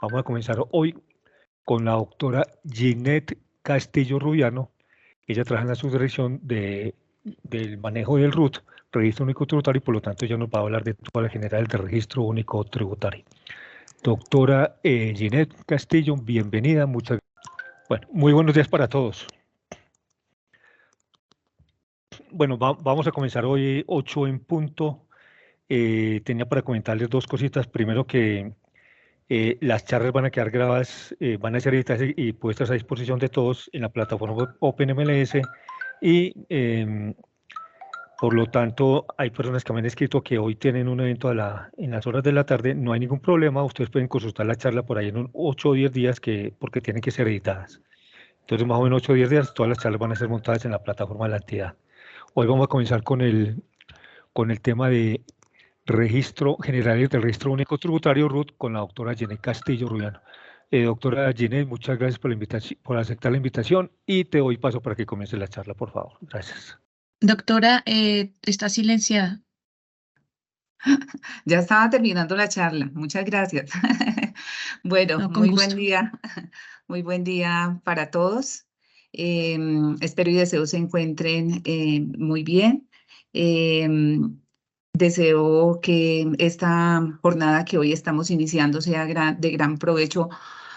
Vamos a comenzar hoy con la doctora Ginette Castillo Rubiano. Ella trabaja en la subdirección del manejo del RUT, Registro Único Tributario, y por lo tanto ella nos va a hablar de toda la general del Registro Único Tributario. Doctora Ginette Castillo, bienvenida. Muchas gracias. Bueno, muy buenos días para todos. Bueno, vamos a comenzar hoy 8 en punto. Tenía para comentarles dos cositas. Primero que las charlas van a quedar grabadas, van a ser editadas y puestas a disposición de todos en la plataforma OpenMLS y por lo tanto hay personas que me han escrito que hoy tienen un evento en las horas de la tarde. No hay ningún problema, ustedes pueden consultar la charla por ahí en 8 o 10 días porque tienen que ser editadas. Entonces más o menos 8 o 10 días todas las charlas van a ser montadas en la plataforma de la entidad. Hoy vamos a comenzar con el tema de Registro General del Registro Único Tributario RUT con la doctora Ginette Castillo Rubiano. Doctora Ginette, muchas gracias por por aceptar la invitación y te doy paso para que comience la charla, por favor. Gracias. Doctora, está silenciada. Ya estaba terminando la charla. Muchas gracias. Bueno, No, con muy gusto. buen día. Muy buen día para todos. Espero y deseo se encuentren muy bien. Deseo que esta jornada que hoy estamos iniciando sea de gran provecho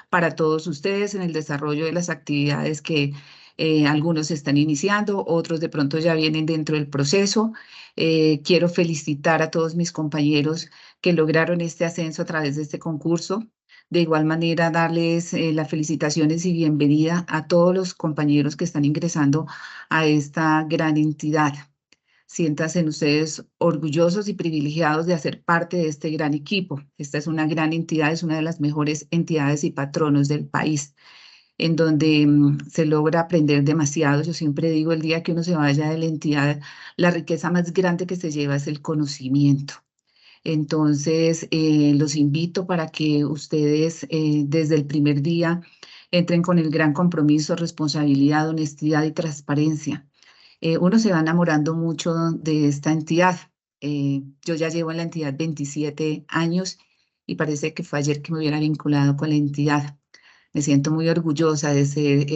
para todos ustedes en el desarrollo de las actividades que algunos están iniciando, otros de pronto ya vienen dentro del proceso. Quiero felicitar a todos mis compañeros que lograron este ascenso a través de este concurso. De igual manera, darles las felicitaciones y bienvenida a todos los compañeros que están ingresando a esta gran entidad. Siéntanse ustedes orgullosos y privilegiados de hacer parte de este gran equipo. Esta es una gran entidad, es una de las mejores entidades y patronos del país, en donde se logra aprender demasiado. Yo siempre digo, el día que uno se vaya de la entidad, la riqueza más grande que se lleva es el conocimiento. Entonces, los invito para que ustedes desde el primer día entren con el gran compromiso, responsabilidad, honestidad y transparencia. Uno se va enamorando mucho de esta entidad. Yo ya llevo en la entidad 27 años y parece que fue ayer que me hubiera vinculado con la entidad. Me siento muy orgullosa de ser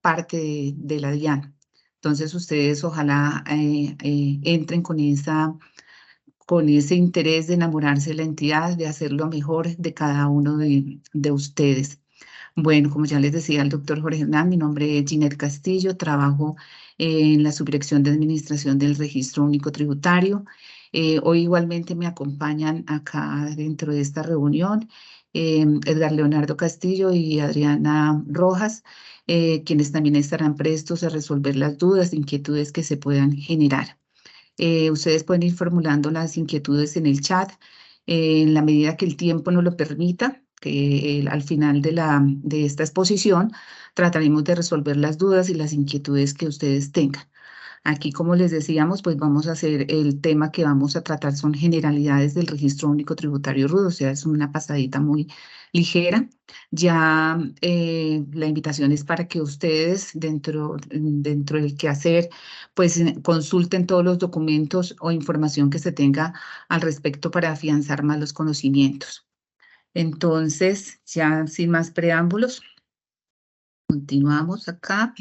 parte de la DIAN. Entonces, ustedes ojalá entren con ese interés de enamorarse de la entidad, de hacer lo mejor de cada uno de ustedes. Bueno, como ya les decía el doctor Jorge Hernán, mi nombre es Ginette Castillo, trabajo en la Subdirección de Administración del Registro Único Tributario. Hoy igualmente me acompañan acá dentro de esta reunión Edgar Leonardo Castillo y Adriana Rojas, quienes también estarán prestos a resolver las dudas, inquietudes que se puedan generar. Ustedes pueden ir formulando las inquietudes en el chat en la medida que el tiempo nos lo permita, que al final de esta exposición trataremos de resolver las dudas y las inquietudes que ustedes tengan. Aquí, como les decíamos, pues vamos a hacer el tema que vamos a tratar son generalidades del Registro Único Tributario RUT, o sea, es una pasadita muy ligera. Ya la invitación es para que ustedes dentro del quehacer, pues consulten todos los documentos o información que se tenga al respecto para afianzar más los conocimientos. Entonces, ya sin más preámbulos, continuamos acá.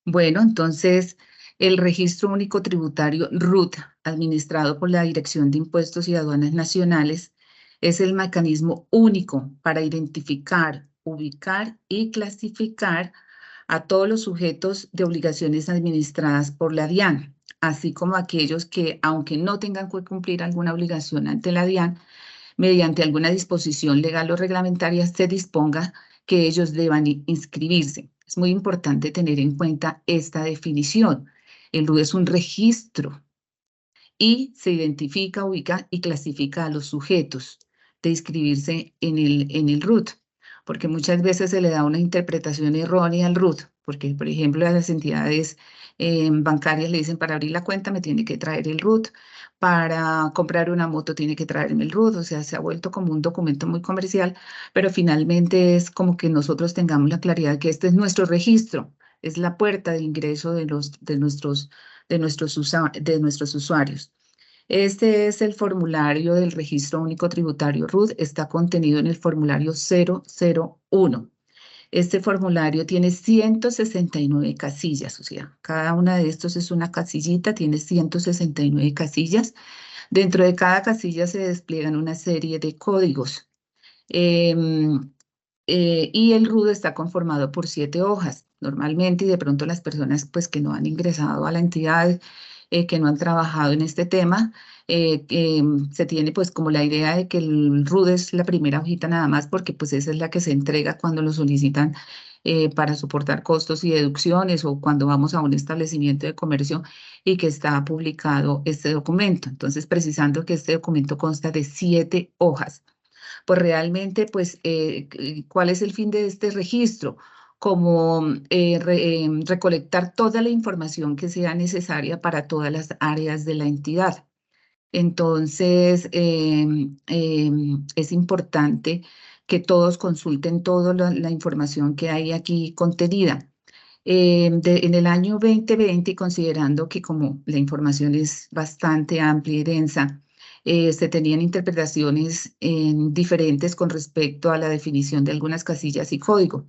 Bueno, entonces, el Registro Único Tributario RUT, administrado por la Dirección de Impuestos y Aduanas Nacionales, es el mecanismo único para identificar, ubicar y clasificar a todos los sujetos de obligaciones administradas por la DIAN, así como aquellos que, aunque no tengan que cumplir alguna obligación ante la DIAN, mediante alguna disposición legal o reglamentaria se disponga que ellos deban inscribirse. Es muy importante tener en cuenta esta definición. El RUT es un registro y se identifica, ubica y clasifica a los sujetos de inscribirse en el RUT, porque muchas veces se le da una interpretación errónea al RUT, porque, por ejemplo, a las entidades bancarias le dicen, para abrir la cuenta me tiene que traer el RUT, para comprar una moto tiene que traerme el RUT, o sea, se ha vuelto como un documento muy comercial, pero finalmente es como que nosotros tengamos la claridad de que este es nuestro registro, es la puerta de ingreso de nuestros usuarios. Este es el formulario del Registro Único Tributario RUT, está contenido en el formulario 001. Este formulario tiene 169 casillas, o sea, cada una de estos es una casillita, tiene 169 casillas. Dentro de cada casilla se despliegan una serie de códigos. Y el RUT está conformado por 7 hojas. Normalmente, y de pronto las personas pues, que no han ingresado a la entidad, que no han trabajado en este tema, se tiene pues como la idea de que el RUT es la primera hojita nada más, porque pues esa es la que se entrega cuando lo solicitan para soportar costos y deducciones o cuando vamos a un establecimiento de comercio y que está publicado este documento. Entonces, precisando que este documento consta de 7 hojas. Pues realmente, pues, ¿cuál es el fin de este registro? Como recolectar toda la información que sea necesaria para todas las áreas de la entidad. Entonces, es importante que todos consulten toda la información que hay aquí contenida. En el año 2020, considerando que como la información es bastante amplia y densa, se tenían interpretaciones diferentes con respecto a la definición de algunas casillas y código.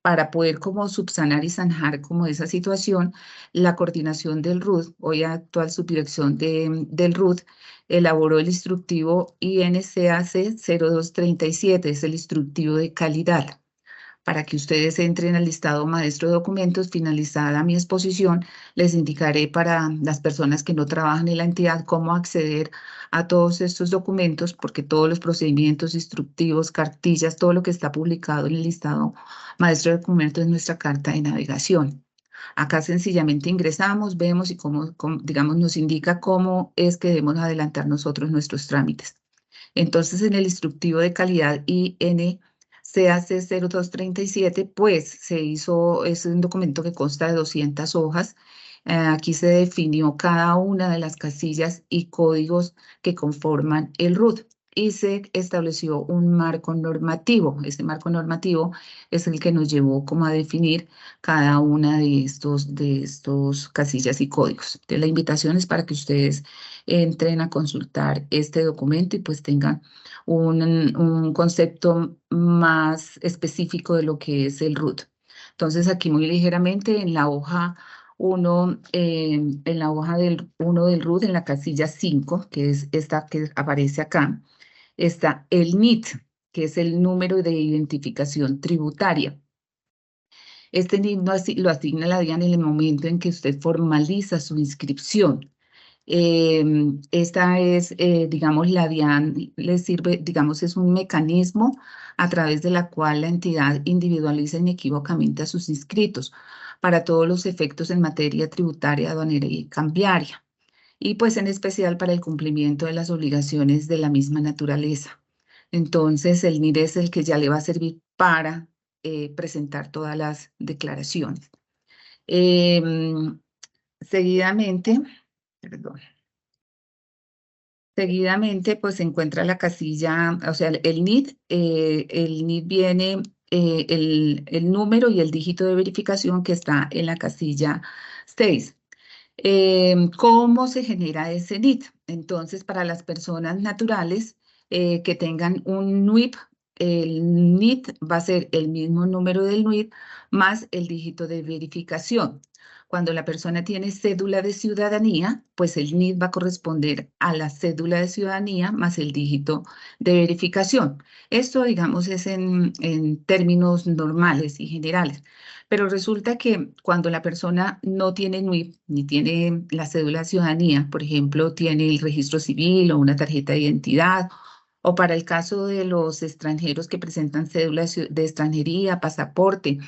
Para poder como subsanar y zanjar como esa situación, la coordinación del RUT, hoy actual subdirección del RUT, elaboró el instructivo INCAC 0237, es el instructivo de calidad. Para que ustedes entren al listado maestro de documentos, finalizada mi exposición, les indicaré para las personas que no trabajan en la entidad cómo acceder a todos estos documentos, porque todos los procedimientos instructivos, cartillas, todo lo que está publicado en el listado maestro de documentos es nuestra carta de navegación. Acá sencillamente ingresamos, vemos y digamos, nos indica cómo es que debemos adelantar nosotros nuestros trámites. Entonces, en el instructivo de calidad INCAC 0237, pues es un documento que consta de 200 hojas. Aquí se definió cada una de las casillas y códigos que conforman el RUT y se estableció un marco normativo. Este marco normativo es el que nos llevó como a definir cada una de estos casillas y códigos. Entonces, la invitación es para que ustedes entren a consultar este documento y pues tengan un concepto más específico de lo que es el RUT. Entonces, aquí muy ligeramente en la hoja 1, en la hoja del 1 del RUT, en la casilla 5, que es esta que aparece acá, está el NIT, que es el número de identificación tributaria. Este NIT lo asigna la DIAN en el momento en que usted formaliza su inscripción. Esta es, digamos, la DIAN le sirve, digamos, es un mecanismo a través de la cual la entidad individualiza inequívocamente a sus inscritos para todos los efectos en materia tributaria, aduanera y cambiaria, y pues en especial para el cumplimiento de las obligaciones de la misma naturaleza. Entonces, el NID es el que ya le va a servir para presentar todas las declaraciones. Seguidamente, perdón. Seguidamente, pues se encuentra la casilla, o sea, el NID viene el número y el dígito de verificación que está en la casilla 6. ¿Cómo se genera ese NID? Entonces, para las personas naturales que tengan un NUIP, el NID va a ser el mismo número del NUIP más el dígito de verificación. Cuando la persona tiene cédula de ciudadanía, pues el NID va a corresponder a la cédula de ciudadanía más el dígito de verificación. Esto, digamos, es en términos normales y generales. Pero resulta que cuando la persona no tiene NUIP ni tiene la cédula de ciudadanía, por ejemplo, tiene el registro civil o una tarjeta de identidad, o para el caso de los extranjeros que presentan cédula de extranjería, pasaporte,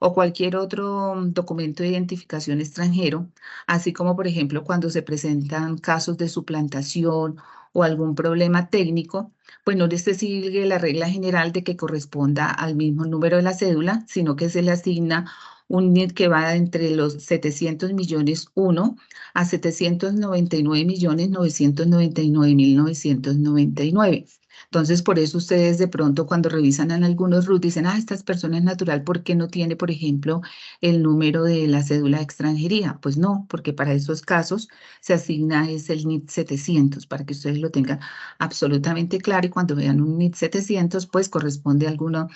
o cualquier otro documento de identificación extranjero, así como, por ejemplo, cuando se presentan casos de suplantación o algún problema técnico, pues no se sigue la regla general de que corresponda al mismo número de la cédula, sino que se le asigna un NID que va entre los 700 millones 1 a 799 millones 999 mil 999. Entonces, por eso ustedes de pronto cuando revisan en algunos RUT dicen, esta persona es natural, ¿por qué no tiene, por ejemplo, el número de la cédula de extranjería? Pues no, porque para esos casos se asigna es el NIT 700, para que ustedes lo tengan absolutamente claro y cuando vean un NIT 700, pues corresponde a alguna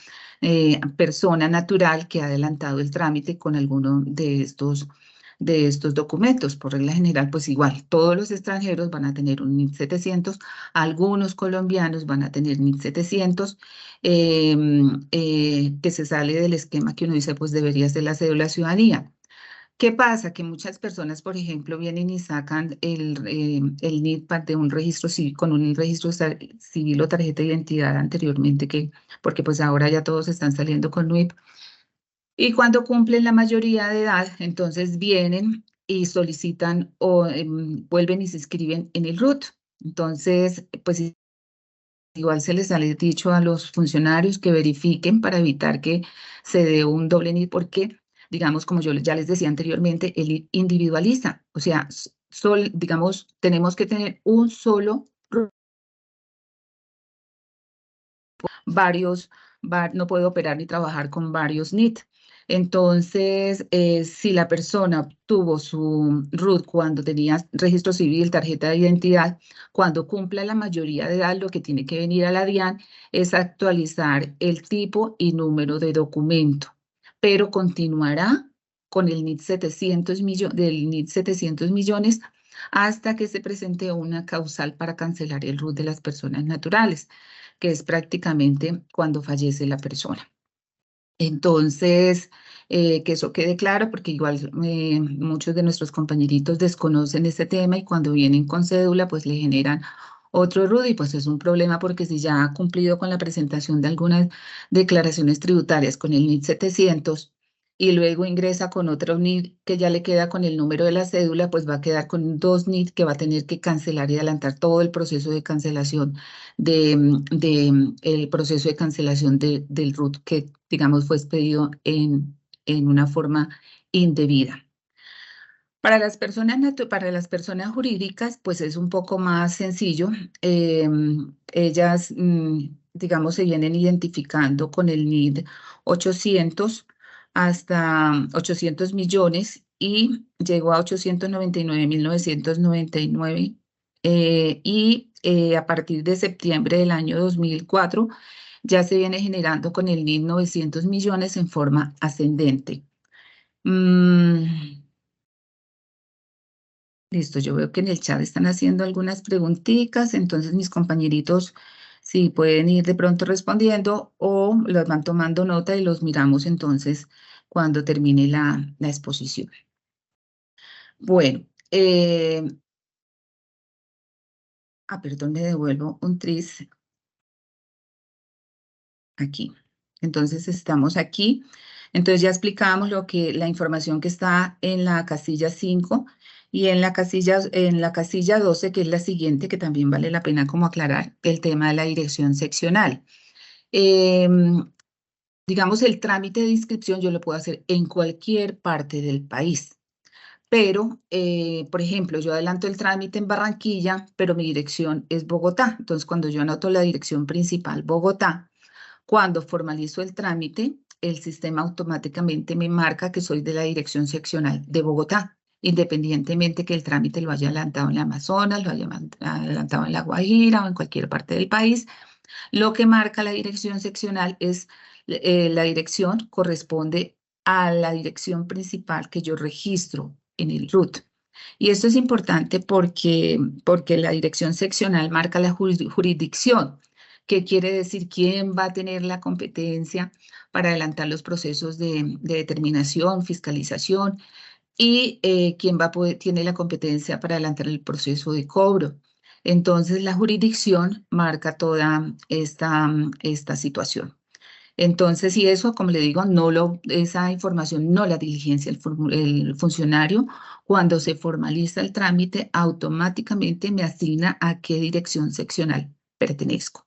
persona natural que ha adelantado el trámite con alguno de estos documentos. Por regla general, pues igual, todos los extranjeros van a tener un NIT 700, algunos colombianos van a tener NIT 700, que se sale del esquema que uno dice, pues debería ser la cédula de ciudadanía. ¿Qué pasa? Que muchas personas, por ejemplo, vienen y sacan el NIT de un registro civil, con un registro civil o tarjeta de identidad anteriormente, porque pues ahora ya todos están saliendo con NUIP. Y cuando cumplen la mayoría de edad, entonces vienen y solicitan o vuelven y se inscriben en el RUT. Entonces, pues igual se les ha dicho a los funcionarios que verifiquen para evitar que se dé un doble NIT, porque, digamos, como yo ya les decía anteriormente, él individualiza. O sea, digamos, tenemos que tener un solo RUT, no puedo operar ni trabajar con varios NIT. Entonces, si la persona obtuvo su RUT cuando tenía registro civil, tarjeta de identidad, cuando cumpla la mayoría de edad, lo que tiene que venir a la DIAN es actualizar el tipo y número de documento, pero continuará con el NIT 700 del NIT 700 millones hasta que se presente una causal para cancelar el RUT de las personas naturales, que es prácticamente cuando fallece la persona. Entonces, que eso quede claro, porque igual muchos de nuestros compañeritos desconocen este tema y cuando vienen con cédula, pues le generan otro RUT y pues es un problema porque si ya ha cumplido con la presentación de algunas declaraciones tributarias con el NIT 700 y luego ingresa con otro NIT que ya le queda con el número de la cédula, pues va a quedar con dos NIT que va a tener que cancelar y adelantar todo el proceso de cancelación el proceso de cancelación del RUT que, digamos, fue expedido en una forma indebida. Para las personas jurídicas, pues es un poco más sencillo. Ellas, digamos, se vienen identificando con el NID 800 hasta 800 millones y llegó a 899.999 y a partir de septiembre del año 2004 ya se viene generando con el NID 900 millones en forma ascendente. Listo, yo veo que en el chat están haciendo algunas preguntitas, entonces mis compañeritos sí pueden ir de pronto respondiendo o los van tomando nota y los miramos entonces cuando termine la exposición. Bueno, perdón, me devuelvo un tris aquí. Entonces estamos aquí. Entonces ya explicábamos la información que está en la casilla 5 y en la casilla 12, que es la siguiente, que también vale la pena como aclarar, el tema de la dirección seccional. Digamos, el trámite de inscripción yo lo puedo hacer en cualquier parte del país. Pero, por ejemplo, yo adelanto el trámite en Barranquilla, pero mi dirección es Bogotá. Entonces, cuando yo anoto la dirección principal, Bogotá, cuando formalizo el trámite, el sistema automáticamente me marca que soy de la dirección seccional de Bogotá, independientemente que el trámite lo haya adelantado en la Amazonas, lo haya adelantado en La Guajira o en cualquier parte del país. Lo que marca la dirección seccional es la dirección corresponde a la dirección principal que yo registro en el RUT. Y esto es importante porque la dirección seccional marca la jurisdicción, que quiere decir quién va a tener la competencia para adelantar los procesos de determinación, fiscalización y quién tiene la competencia para adelantar el proceso de cobro. Entonces, la jurisdicción marca toda esta situación. Entonces, y eso, como le digo, esa información no la diligencia el funcionario. Cuando se formaliza el trámite, automáticamente me asigna a qué dirección seccional pertenezco.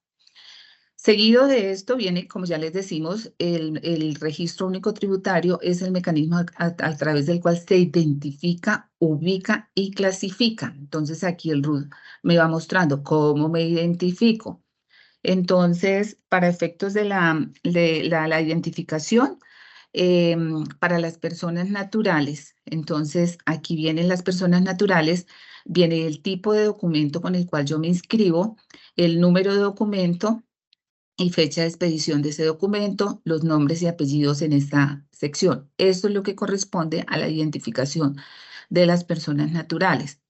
Seguido de esto viene, como ya les decimos, el registro único tributario es el mecanismo a través del cual se identifica, ubica y clasifica. Entonces aquí el RUT me va mostrando cómo me identifico. Entonces, para efectos de la identificación, para las personas naturales, entonces aquí vienen las personas naturales, viene el tipo de documento con el cual yo me inscribo, el número de documento y fecha de expedición de ese documento, los nombres y apellidos en esta sección. Esto es lo que corresponde a la identificación de las personas naturales.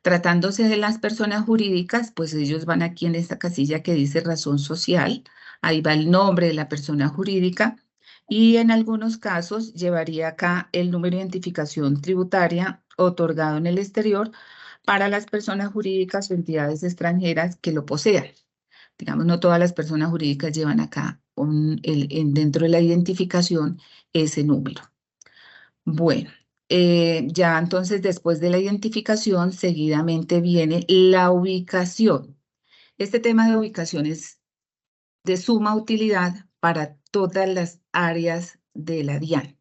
Tratándose de las personas jurídicas, pues ellos van aquí en esta casilla que dice razón social, ahí va el nombre de la persona jurídica y en algunos casos llevaría acá el número de identificación tributaria otorgado en el exterior para las personas jurídicas o entidades extranjeras que lo posean. Digamos, no todas las personas jurídicas llevan acá dentro de la identificación ese número. Bueno, ya entonces después de la identificación, seguidamente viene la ubicación. Este tema de ubicación es de suma utilidad para todas las áreas de la DIAN.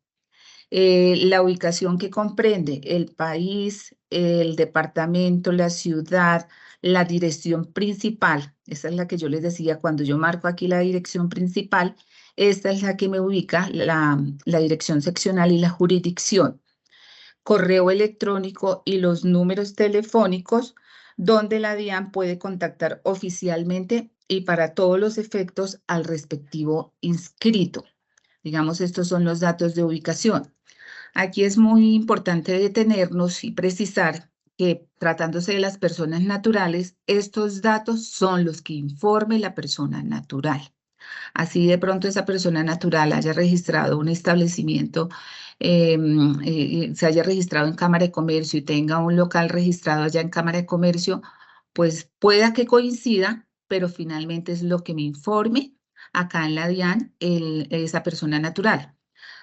La ubicación que comprende el país, el departamento, la ciudad, la dirección principal. Esa es la que yo les decía, cuando yo marco aquí la dirección principal, esta es la que me ubica la dirección seccional y la jurisdicción. Correo electrónico y los números telefónicos donde la DIAN puede contactar oficialmente y para todos los efectos al respectivo inscrito. Digamos, estos son los datos de ubicación. Aquí es muy importante detenernos y precisar que tratándose de las personas naturales, estos datos son los que informe la persona natural. Así de pronto esa persona natural haya registrado un establecimiento, se haya registrado en Cámara de Comercio y tenga un local registrado allá en Cámara de Comercio, pues pueda que coincida, pero finalmente es lo que me informe acá en la DIAN esa persona natural.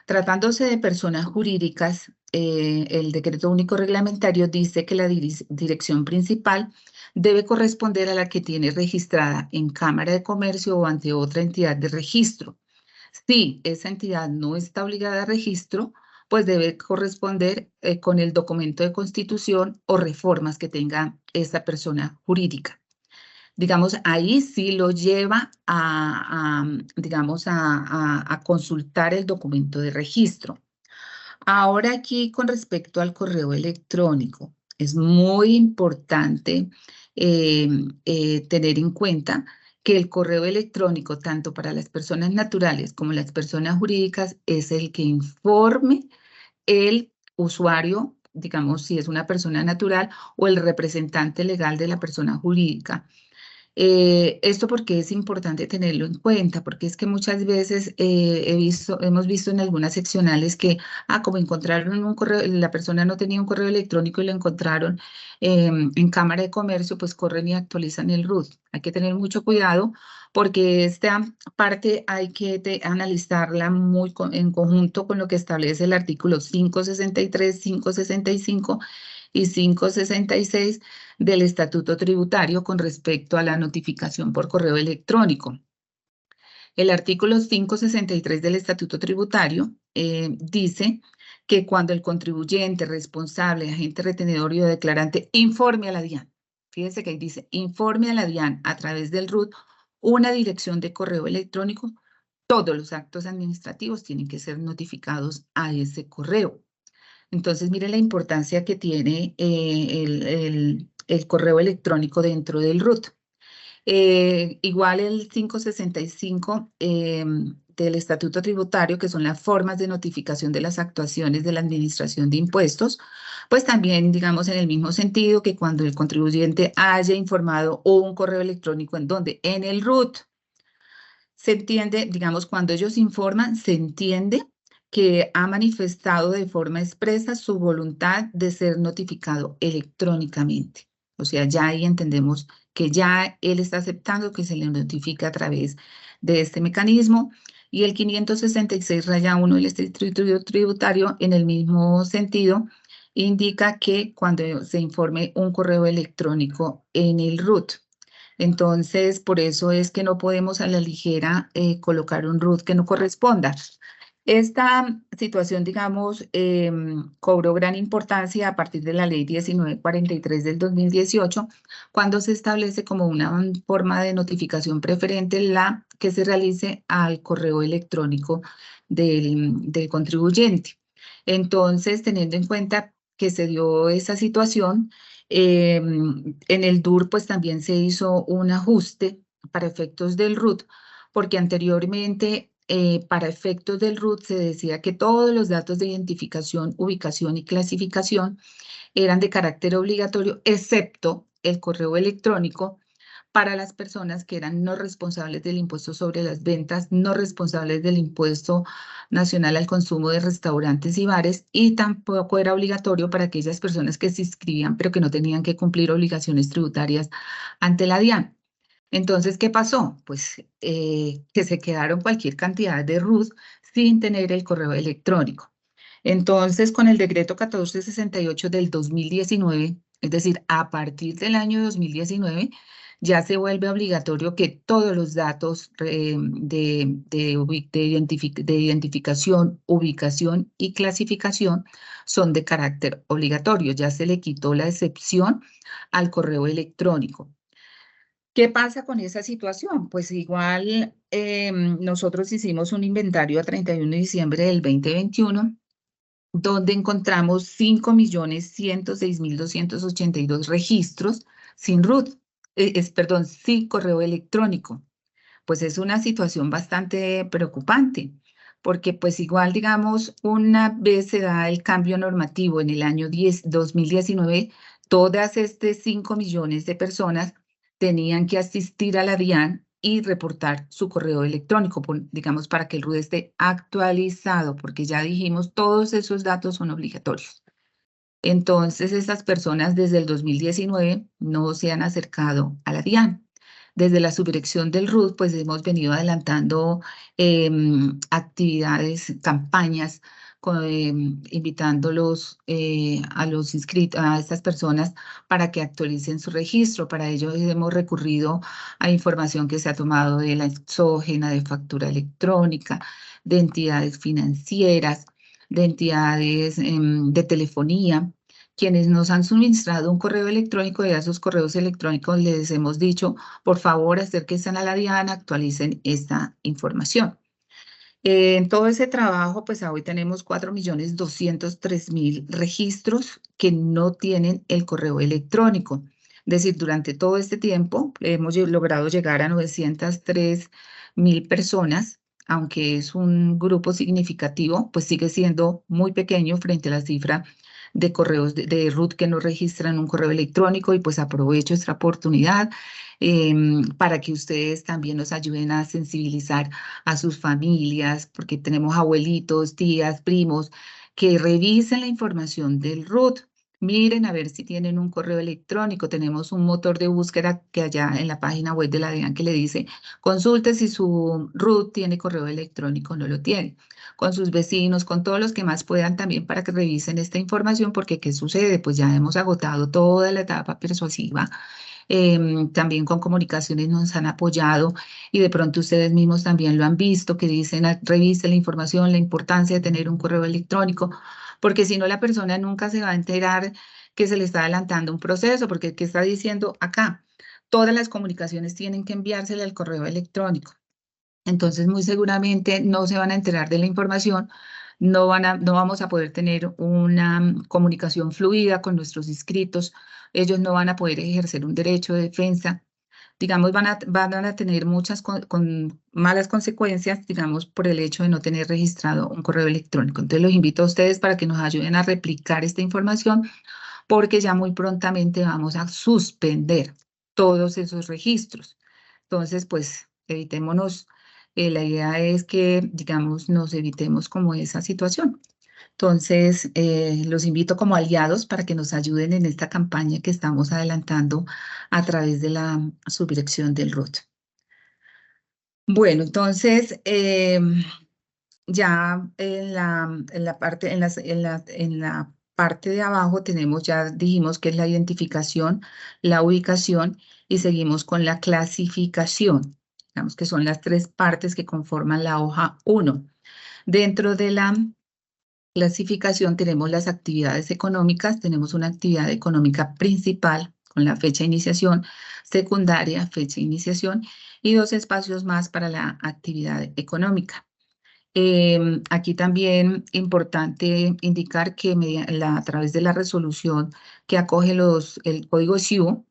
Tratándose de personas jurídicas, el decreto único reglamentario dice que la dirección principal debe corresponder a la que tiene registrada en Cámara de Comercio o ante otra entidad de registro. Si esa entidad no está obligada a registro, pues debe corresponder con el documento de constitución o reformas que tenga esa persona jurídica. Digamos, ahí sí lo lleva digamos, a consultar el documento de registro. Ahora aquí con respecto al correo electrónico, es muy importante tener en cuenta que el correo electrónico, tanto para las personas naturales como las personas jurídicas, es el que informe el usuario, digamos, si es una persona natural o el representante legal de la persona jurídica. Esto porque es importante tenerlo en cuenta, porque es que muchas veces hemos visto en algunas seccionales que, como encontraron un correo, la persona no tenía un correo electrónico y lo encontraron en Cámara de Comercio, pues corren y actualizan el RUT. Hay que tener mucho cuidado porque esta parte hay que analizarla muy en conjunto con lo que establece el artículo 563, 565 y 566 del Estatuto Tributario con respecto a la notificación por correo electrónico. El artículo 563 del Estatuto Tributario dice que cuando el contribuyente, responsable, agente retenedor o declarante informe a la DIAN, fíjense que ahí dice, informe a la DIAN a través del RUT una dirección de correo electrónico, todos los actos administrativos tienen que ser notificados a ese correo. Entonces, mire la importancia que tiene el correo electrónico dentro del RUT. Igual el 565 del Estatuto Tributario, que son las formas de notificación de las actuaciones de la Administración de Impuestos, pues también, digamos, en el mismo sentido que cuando el contribuyente haya informado un correo electrónico en donde en el RUT se entiende, digamos, cuando ellos informan, se entiende que ha manifestado de forma expresa su voluntad de ser notificado electrónicamente. O sea, ya ahí entendemos que ya él está aceptando que se le notifique a través de este mecanismo. Y el 566-1 del Estatuto Tributario, en el mismo sentido, indica que cuando se informe un correo electrónico en el RUT. Entonces, por eso es que no podemos a la ligera colocar un RUT que no corresponda. Esta situación, digamos, cobró gran importancia a partir de la Ley 1943 del 2018, cuando se establece como una forma de notificación preferente la que se realice al correo electrónico del contribuyente. Entonces, teniendo en cuenta que se dio esa situación, en el DUR pues también se hizo un ajuste para efectos del RUT, porque anteriormente para efectos del RUT se decía que todos los datos de identificación, ubicación y clasificación eran de carácter obligatorio, excepto el correo electrónico para las personas que eran no responsables del impuesto sobre las ventas, no responsables del impuesto nacional al consumo de restaurantes y bares, y tampoco era obligatorio para aquellas personas que se inscribían pero que no tenían que cumplir obligaciones tributarias ante la DIAN. Entonces, ¿qué pasó? Pues que se quedaron cualquier cantidad de RUT sin tener el correo electrónico. Entonces, con el decreto 1468 del 2019, es decir, a partir del año 2019, ya se vuelve obligatorio que todos los datos de identificación, ubicación y clasificación son de carácter obligatorio. Ya se le quitó la excepción al correo electrónico. ¿Qué pasa con esa situación? Pues igual nosotros hicimos un inventario a 31 de diciembre del 2021, donde encontramos 5.106.282 registros sin RUT, perdón, sin correo electrónico. Pues es una situación bastante preocupante, porque pues igual, digamos, una vez se da el cambio normativo en el año 2019, todas estas 5 millones de personas tenían que asistir a la DIAN y reportar su correo electrónico, digamos, para que el RUT esté actualizado, porque ya dijimos, todos esos datos son obligatorios. Entonces, estas personas desde el 2019 no se han acercado a la DIAN. Desde la subdirección del RUT, pues hemos venido adelantando actividades, campañas, invitándolos a los inscritos, a estas personas para que actualicen su registro. Para ello hemos recurrido a información que se ha tomado de la exógena, de factura electrónica, de entidades financieras, de entidades de telefonía, quienes nos han suministrado un correo electrónico. Y a esos correos electrónicos les hemos dicho, por favor, acérquense a la DIAN, actualicen esta información. En todo ese trabajo, pues hoy tenemos 4.203.000 registros que no tienen el correo electrónico. Es decir, durante todo este tiempo hemos logrado llegar a 903.000 personas, aunque es un grupo significativo, pues sigue siendo muy pequeño frente a la cifra de correos de RUT que no registran un correo electrónico. Y pues aprovecho esta oportunidad para que ustedes también nos ayuden a sensibilizar a sus familias, porque tenemos abuelitos, tías, primos, que revisen la información del RUT. Miren a ver si tienen un correo electrónico. Tenemos un motor de búsqueda que allá en la página web de la DIAN que le dice, consulte si su RUT tiene correo electrónico o no lo tiene. Con sus vecinos, con todos los que más puedan también para que revisen esta información, porque ¿qué sucede? Pues ya hemos agotado toda la etapa persuasiva. También con comunicaciones nos han apoyado y de pronto ustedes mismos también lo han visto, que dicen, revise la información, la importancia de tener un correo electrónico, porque si no la persona nunca se va a enterar que se le está adelantando un proceso, porque ¿qué está diciendo acá? Todas las comunicaciones tienen que enviársele al correo electrónico. Entonces, muy seguramente no se van a enterar de la información, no vamos a poder tener una comunicación fluida con nuestros inscritos, ellos no van a poder ejercer un derecho de defensa, digamos, van a tener muchas con malas consecuencias, digamos, por el hecho de no tener registrado un correo electrónico. Entonces, los invito a ustedes para que nos ayuden a replicar esta información, porque ya muy prontamente vamos a suspender todos esos registros. Entonces, pues, evitémonos. La idea es que, digamos, nos evitemos como esa situación. Entonces, los invito como aliados para que nos ayuden en esta campaña que estamos adelantando a través de la subdirección del RUT. Bueno, entonces, ya en la parte de abajo tenemos, ya dijimos que es la identificación, la ubicación, y seguimos con la clasificación. Digamos que son las tres partes que conforman la hoja 1. Dentro de la clasificación tenemos las actividades económicas, tenemos una actividad económica principal con la fecha de iniciación, secundaria, fecha de iniciación, y 2 espacios más para la actividad económica. Aquí también importante indicar que a través de la resolución que acoge el código SIU,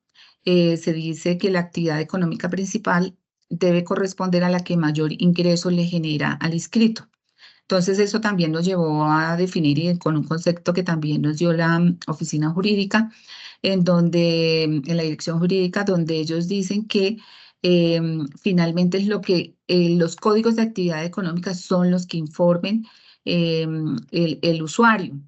se dice que la actividad económica principal debe corresponder a la que mayor ingreso le genera al inscrito. Entonces, eso también nos llevó a definir y con un concepto que también nos dio la oficina jurídica, en la dirección jurídica, donde ellos dicen que finalmente es lo que los códigos de actividad económica son los que informen el usuario.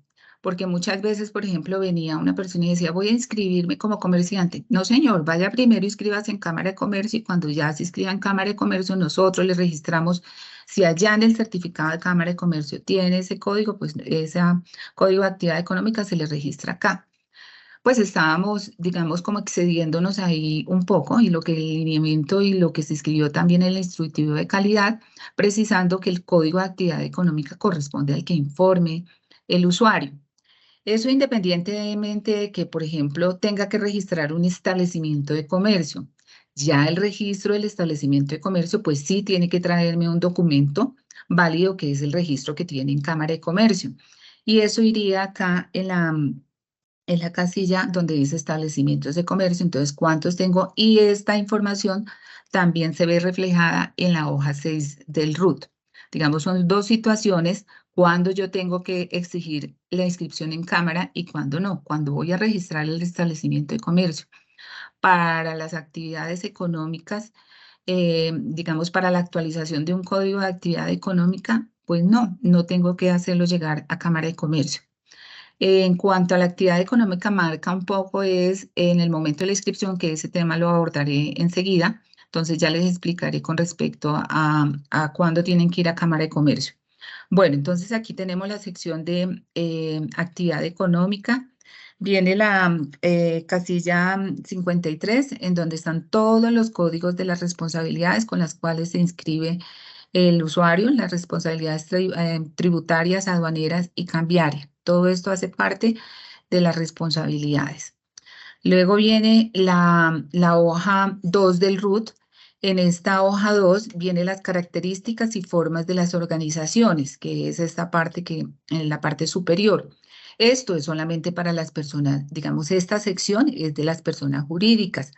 Porque muchas veces, por ejemplo, venía una persona y decía, voy a inscribirme como comerciante. No, señor, vaya primero, inscríbase en Cámara de Comercio y cuando ya se inscriba en Cámara de Comercio, nosotros le registramos. Si allá en el certificado de Cámara de Comercio tiene ese código, pues ese código de actividad económica se le registra acá. Pues estábamos, digamos, como excediéndonos ahí un poco y lo que el lineamiento y lo que se escribió también en el instructivo de calidad, precisando que el código de actividad económica corresponde al que informe el usuario. Eso independientemente de que, por ejemplo, tenga que registrar un establecimiento de comercio. Ya el registro del establecimiento de comercio, pues sí tiene que traerme un documento válido que es el registro que tiene en Cámara de Comercio. Y eso iría acá en la casilla donde dice establecimientos de comercio, entonces cuántos tengo y esta información también se ve reflejada en la hoja 6 del RUT. Digamos, son 2 situaciones cuando yo tengo que exigir la inscripción en cámara y cuando no, cuando voy a registrar el establecimiento de comercio. Para las actividades económicas, digamos, para la actualización de un código de actividad económica, pues no tengo que hacerlo llegar a Cámara de Comercio. En cuanto a la actividad económica, marca un poco es en el momento de la inscripción, que ese tema lo abordaré enseguida. Entonces ya les explicaré con respecto a cuándo tienen que ir a Cámara de Comercio. Bueno, entonces aquí tenemos la sección de actividad económica. Viene la casilla 53, en donde están todos los códigos de las responsabilidades con las cuales se inscribe el usuario, las responsabilidades tributarias, aduaneras y cambiarias. Todo esto hace parte de las responsabilidades. Luego viene la hoja 2 del RUT. En esta hoja 2 vienen las características y formas de las organizaciones, que es esta parte en la parte superior. Esto es solamente para las personas, digamos, esta sección es de las personas jurídicas.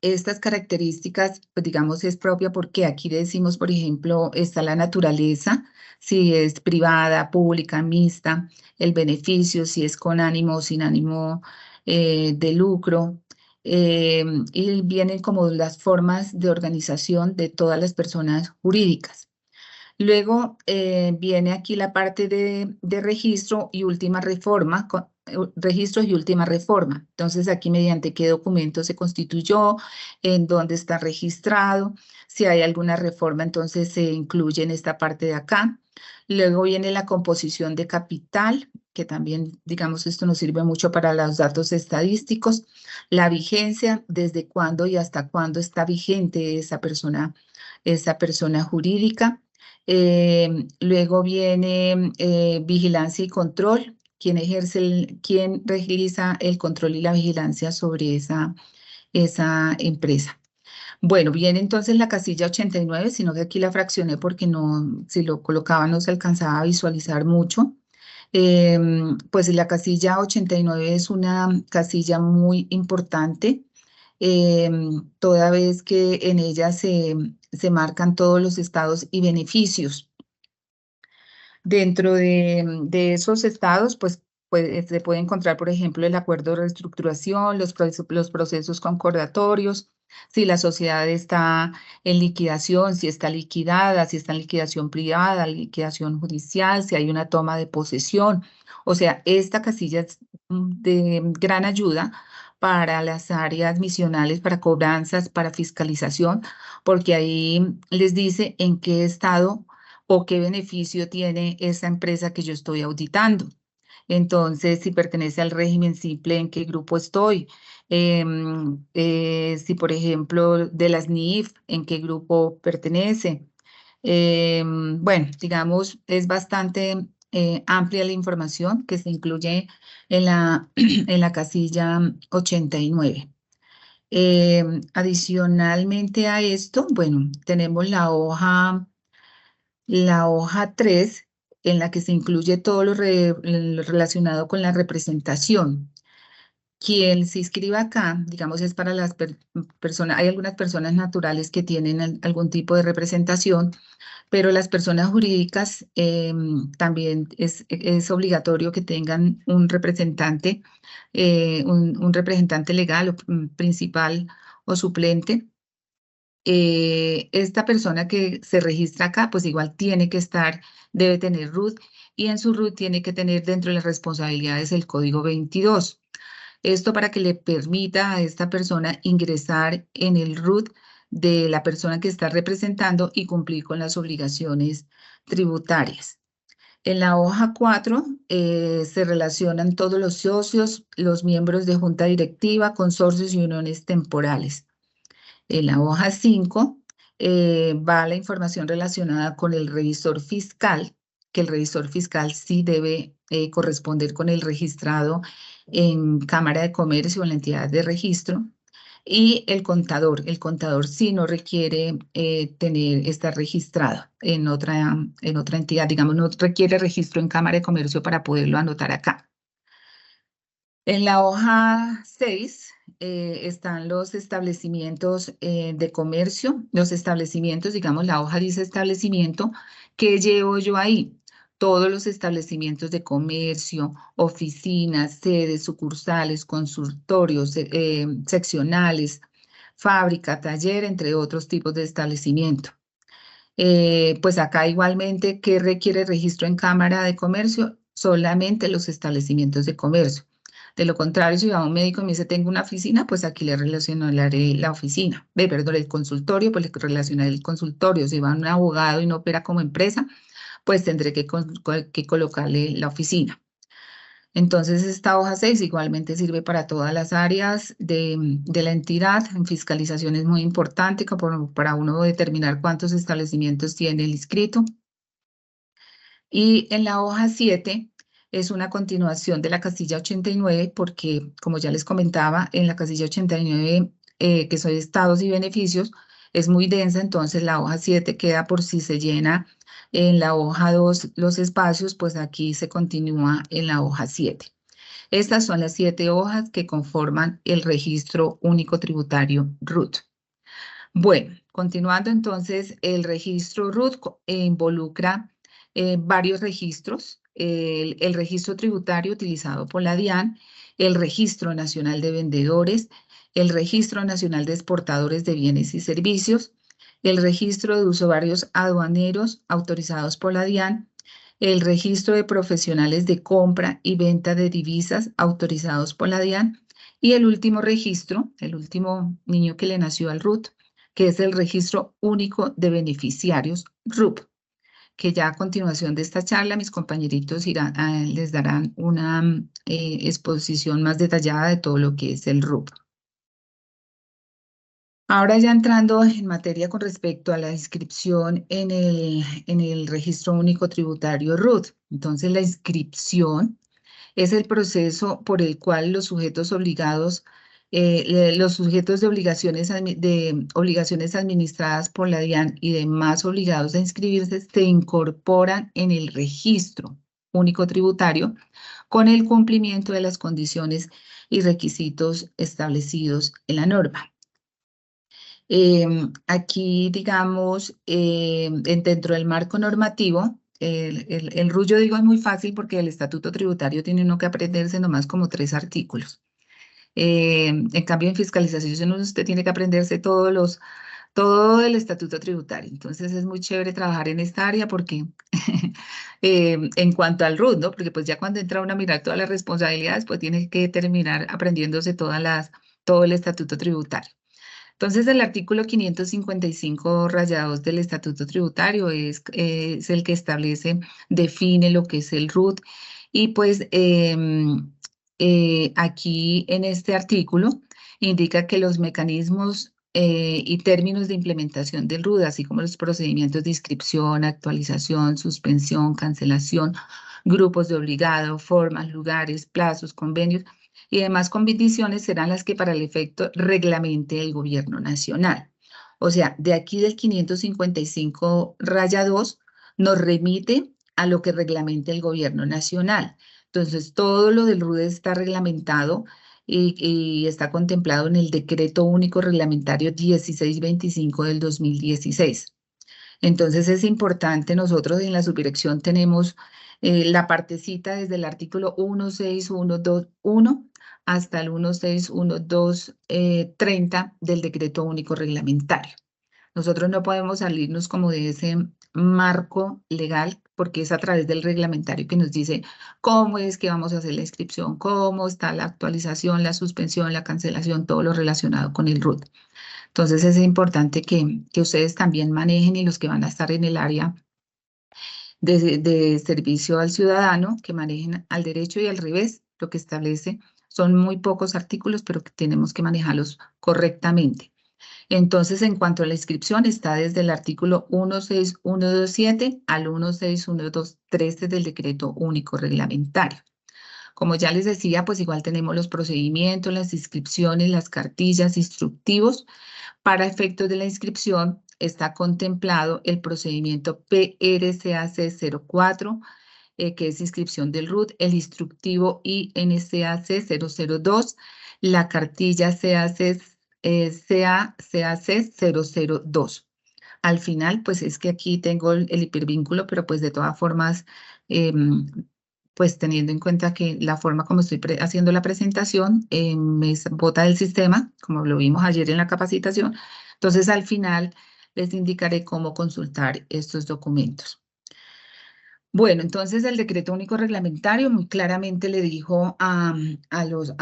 Estas características, pues digamos, es propia porque aquí decimos, por ejemplo, está la naturaleza, si es privada, pública, mixta, el beneficio, si es con ánimo o sin ánimo de lucro. Y vienen como las formas de organización de todas las personas jurídicas. Luego viene aquí la parte de registro y última reforma, registros y última reforma. Entonces, aquí mediante qué documento se constituyó, en dónde está registrado, si hay alguna reforma, entonces se incluye en esta parte de acá. Luego viene la composición de capital, que también, digamos, esto nos sirve mucho para los datos estadísticos. La vigencia, desde cuándo y hasta cuándo está vigente esa persona jurídica. Luego viene vigilancia y control, quién realiza el control y la vigilancia sobre esa empresa. Bueno, viene entonces la casilla 89, sino que aquí la fraccioné porque no, si lo colocaba no se alcanzaba a visualizar mucho. Pues la casilla 89 es una casilla muy importante, toda vez que en ella se marcan todos los estados y beneficios. Dentro de esos estados, pues se puede encontrar, por ejemplo, el acuerdo de reestructuración, los procesos concordatorios, si la sociedad está en liquidación, si está liquidada, si está en liquidación privada, liquidación judicial, si hay una toma de posesión. O sea, esta casilla es de gran ayuda para las áreas misionales, para cobranzas, para fiscalización, porque ahí les dice en qué estado o qué beneficio tiene esa empresa que yo estoy auditando. Entonces, si pertenece al régimen simple, ¿en qué grupo estoy? Si, por ejemplo, de las NIF, ¿en qué grupo pertenece? Bueno, digamos, es bastante amplia la información que se incluye en en la casilla 89. Adicionalmente a esto, bueno, tenemos la hoja 3, en la que se incluye todo lo relacionado con la representación. Quien se inscriba acá, digamos, es para las personas, hay algunas personas naturales que tienen algún tipo de representación, pero las personas jurídicas también es obligatorio que tengan un representante, un representante legal o principal o suplente. Esta persona que se registra acá, pues igual tiene que estar, debe tener RUT y en su RUT tiene que tener dentro de las responsabilidades el código 22. Esto para que le permita a esta persona ingresar en el RUT de la persona que está representando y cumplir con las obligaciones tributarias. En la hoja 4 se relacionan todos los socios, los miembros de junta directiva, consorcios y uniones temporales. En la hoja 5 va la información relacionada con el revisor fiscal, que el revisor fiscal sí debe corresponder con el registrado en Cámara de Comercio o en la entidad de registro. Y el contador sí no requiere estar registrado en otra entidad, digamos, no requiere registro en Cámara de Comercio para poderlo anotar acá. En la hoja 6 están los establecimientos de comercio, los establecimientos, digamos, la hoja dice establecimiento, ¿qué llevo yo ahí? Todos los establecimientos de comercio, oficinas, sedes, sucursales, consultorios, seccionales, fábrica, taller, entre otros tipos de establecimiento. Pues acá igualmente, ¿qué requiere registro en Cámara de Comercio? Solamente los establecimientos de comercio. De lo contrario, si va un médico y me dice, tengo una oficina, pues aquí le relacionaré la oficina. Perdón, el consultorio, pues le relacionaré el consultorio. Si va un abogado y no opera como empresa, pues tendré que colocarle la oficina. Entonces, esta hoja 6 igualmente sirve para todas las áreas de la entidad. En fiscalización es muy importante para uno determinar cuántos establecimientos tiene el inscrito. Y en la hoja 7 es una continuación de la casilla 89 porque, como ya les comentaba, en la casilla 89, que son estados y beneficios, es muy densa, entonces la hoja 7 queda por si se llena en la hoja 2 los espacios, pues aquí se continúa en la hoja 7. Estas son las 7 hojas que conforman el registro único tributario RUT. Bueno, continuando entonces, el registro RUT involucra varios registros, el registro tributario utilizado por la DIAN, el registro nacional de vendedores, el registro nacional de exportadores de bienes y servicios, el registro de usuarios aduaneros autorizados por la DIAN, el registro de profesionales de compra y venta de divisas autorizados por la DIAN y el último registro, el último niño que le nació al RUT, que es el registro único de beneficiarios RUP, que ya a continuación de esta charla mis compañeritos les darán una exposición más detallada de todo lo que es el RUP. Ahora ya entrando en materia con respecto a la inscripción en el registro único tributario RUT. Entonces la inscripción es el proceso por el cual los sujetos obligados, los sujetos de obligaciones administradas por la DIAN y demás obligados a inscribirse se incorporan en el registro único tributario con el cumplimiento de las condiciones y requisitos establecidos en la norma. Aquí, digamos, dentro del marco normativo, el RUT, yo digo, es muy fácil porque el estatuto tributario tiene uno que aprenderse nomás como 3 artículos. En cambio, en fiscalización usted tiene que aprenderse todo el estatuto tributario. Entonces, es muy chévere trabajar en esta área porque en cuanto al RUT, ¿no? Porque pues ya cuando entra uno a mirar todas las responsabilidades, pues tiene que terminar aprendiéndose todo el estatuto tributario. Entonces, el artículo 555-2 del Estatuto Tributario es el que define lo que es el RUT Y pues aquí en este artículo indica que los mecanismos y términos de implementación del RUD, así como los procedimientos de inscripción, actualización, suspensión, cancelación, grupos de obligado, formas, lugares, plazos, convenios y demás condiciones serán las que para el efecto reglamente el gobierno nacional. O sea, de aquí del 555-2 nos remite a lo que reglamente el gobierno nacional. Entonces, todo lo del RUD está reglamentado y está contemplado en el Decreto Único Reglamentario 1625 del 2016. Entonces, es importante, nosotros en la subdirección tenemos la partecita desde el artículo 16121 hasta el 161.230 del Decreto Único Reglamentario. Nosotros no podemos salirnos como de ese marco legal porque es a través del reglamentario que nos dice cómo es que vamos a hacer la inscripción, cómo está la actualización, la suspensión, la cancelación, todo lo relacionado con el RUT. Entonces es importante que ustedes también manejen y los que van a estar en el área de servicio al ciudadano, que manejen al derecho y al revés, lo que establece. Son muy pocos artículos, pero que tenemos que manejarlos correctamente. Entonces, en cuanto a la inscripción, está desde el artículo 16127 al 16123 del Decreto Único Reglamentario. Como ya les decía, pues igual tenemos los procedimientos, las inscripciones, las cartillas, instructivos. Para efectos de la inscripción está contemplado el procedimiento PRCAC 04, que es inscripción del RUT, el instructivo INCAC 002, la cartilla CAC 002. Al final, pues es que aquí tengo el hipervínculo, pero pues de todas formas, pues teniendo en cuenta que la forma como estoy haciendo la presentación me bota del sistema, como lo vimos ayer en la capacitación. Entonces, al final les indicaré cómo consultar estos documentos. Bueno, entonces el decreto único reglamentario muy claramente le dijo a los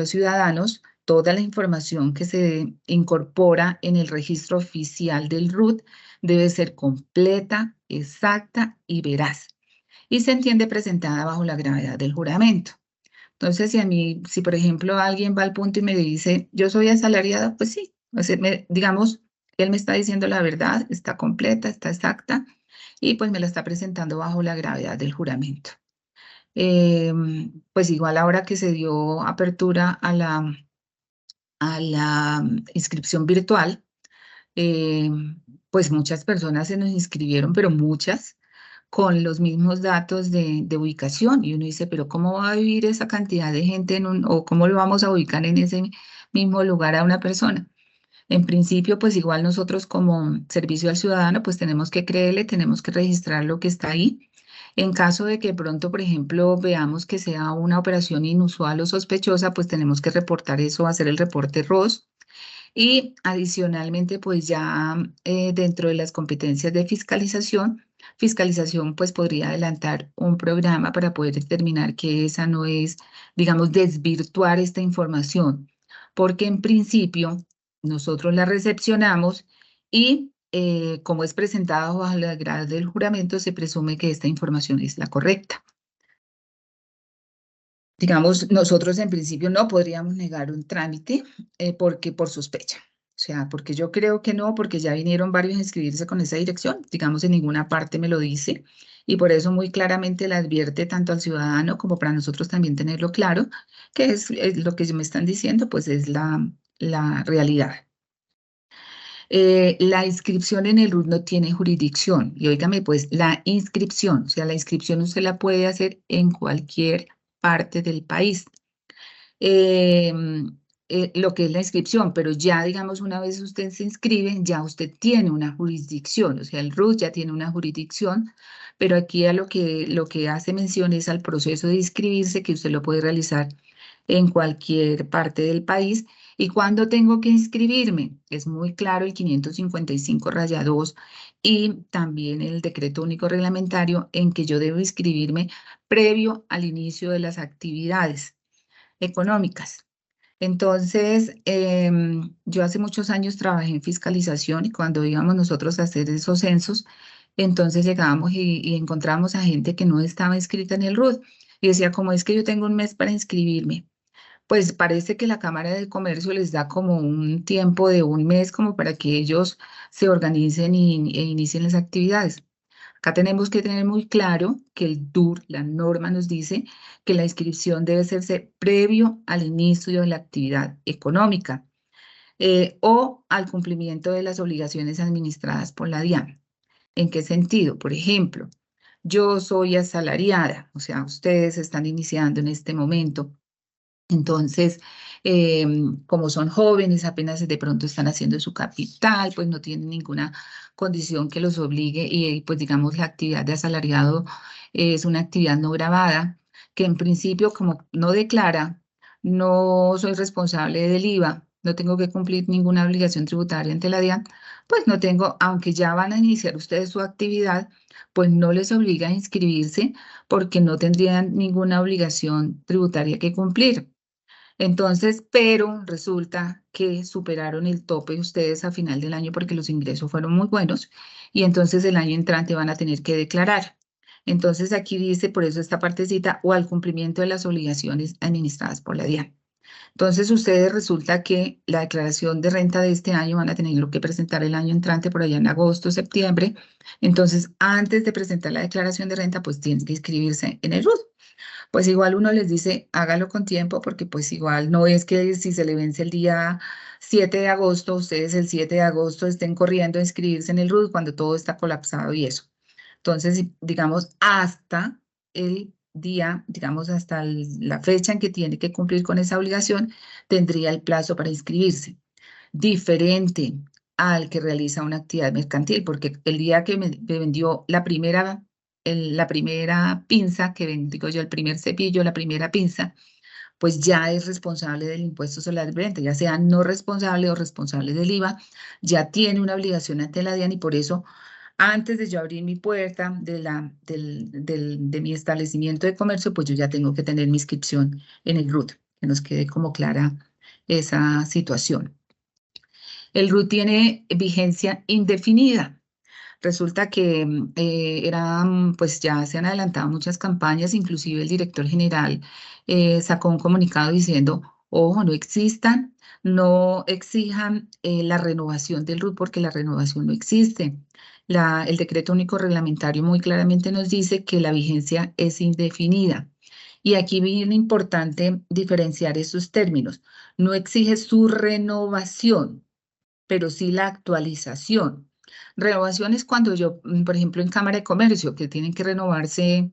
ciudadanos toda la información que se incorpora en el registro oficial del RUT debe ser completa, exacta y veraz. Y se entiende presentada bajo la gravedad del juramento. Entonces, si por ejemplo alguien va al punto y me dice, yo soy asalariada, pues sí, o sea, digamos, él me está diciendo la verdad, está completa, está exacta, y pues me la está presentando bajo la gravedad del juramento. Pues igual ahora que se dio apertura a la inscripción virtual, pues muchas personas se nos inscribieron, pero muchas con los mismos datos de ubicación. Y uno dice, pero ¿cómo va a vivir esa cantidad de gente o cómo lo vamos a ubicar en ese mismo lugar a una persona? En principio, pues igual nosotros como servicio al ciudadano, pues tenemos que creerle, tenemos que registrar lo que está ahí. En caso de que pronto, por ejemplo, veamos que sea una operación inusual o sospechosa, pues tenemos que reportar eso, hacer el reporte ROS. Y adicionalmente, pues ya dentro de las competencias de fiscalización pues podría adelantar un programa para poder determinar que esa no es, digamos, desvirtuar esta información, porque en principio nosotros la recepcionamos y como es presentada bajo la grada del juramento, se presume que esta información es la correcta. Digamos, nosotros en principio no podríamos negar un trámite porque por sospecha. O sea, porque yo creo que no, porque ya vinieron varios a inscribirse con esa dirección. Digamos, en ninguna parte me lo dice. Y por eso muy claramente le advierte tanto al ciudadano como para nosotros también tenerlo claro, que es lo que me están diciendo, pues es la realidad. La inscripción en el RUT no tiene jurisdicción. Y óigame, pues la inscripción, o sea, la inscripción usted la puede hacer en cualquier parte del país. Lo que es la inscripción, pero ya, digamos, una vez usted se inscribe, ya usted tiene una jurisdicción, o sea, el RUT ya tiene una jurisdicción, pero aquí a lo que hace mención es al proceso de inscribirse, que usted lo puede realizar en cualquier parte del país. ¿Y cuándo tengo que inscribirme? Es muy claro el 555-2 y también el decreto único reglamentario en que yo debo inscribirme previo al inicio de las actividades económicas. Entonces, yo hace muchos años trabajé en fiscalización y cuando íbamos nosotros a hacer esos censos, Entonces llegábamos y encontrábamos a gente que no estaba inscrita en el RUT y decía, como es que yo tengo un mes para inscribirme. Pues parece que la Cámara de Comercio les da como un tiempo de un mes como para que ellos se organicen e inicien las actividades. Acá tenemos que tener muy claro que el DUR, la norma nos dice que la inscripción debe hacerse previo al inicio de la actividad económica o al cumplimiento de las obligaciones administradas por la DIAN. ¿En qué sentido? Por ejemplo, yo soy asalariada, o sea, ustedes están iniciando en este momento. Entonces, como son jóvenes, apenas de pronto están haciendo su capital, pues no tienen ninguna condición que los obligue y pues digamos la actividad de asalariado es una actividad no gravada, que en principio como no declara, no soy responsable del IVA, no tengo que cumplir ninguna obligación tributaria ante la DIAN, pues no tengo, aunque ya van a iniciar ustedes su actividad, pues no les obliga a inscribirse porque no tendrían ninguna obligación tributaria que cumplir. Entonces, pero resulta que superaron el tope ustedes a final del año porque los ingresos fueron muy buenos y entonces el año entrante van a tener que declarar. Entonces aquí dice, por eso esta partecita, o al cumplimiento de las obligaciones administradas por la DIAN. Entonces ustedes resulta que la declaración de renta de este año van a tener que presentar el año entrante por allá en agosto, septiembre. Entonces, antes de presentar la declaración de renta, pues tienen que inscribirse en el RUT. Pues igual uno les dice, hágalo con tiempo, porque pues igual no es que si se le vence el día 7 de agosto, ustedes el 7 de agosto estén corriendo a inscribirse en el RUT cuando todo está colapsado y eso. Entonces, digamos, hasta el día, digamos, hasta la fecha en que tiene que cumplir con esa obligación, tendría el plazo para inscribirse. Diferente al que realiza una actividad mercantil, porque el día que me vendió la primera pinza, digo yo, el primer cepillo, la primera pinza, pues ya es responsable del impuesto sobre la renta, ya sea no responsable o responsable del IVA, ya tiene una obligación ante la DIAN y por eso antes de yo abrir mi puerta de mi establecimiento de comercio, pues yo ya tengo que tener mi inscripción en el RUT, que nos quede como clara esa situación. El RUT tiene vigencia indefinida. Resulta que pues ya se han adelantado muchas campañas, inclusive el director general sacó un comunicado diciendo, ojo, no exijan la renovación del RUT porque la renovación no existe. El decreto único reglamentario muy claramente nos dice que la vigencia es indefinida. Y aquí viene importante diferenciar esos términos. No exige su renovación, pero sí la actualización. Renovación es cuando yo, por ejemplo, en Cámara de Comercio, que tienen que renovarse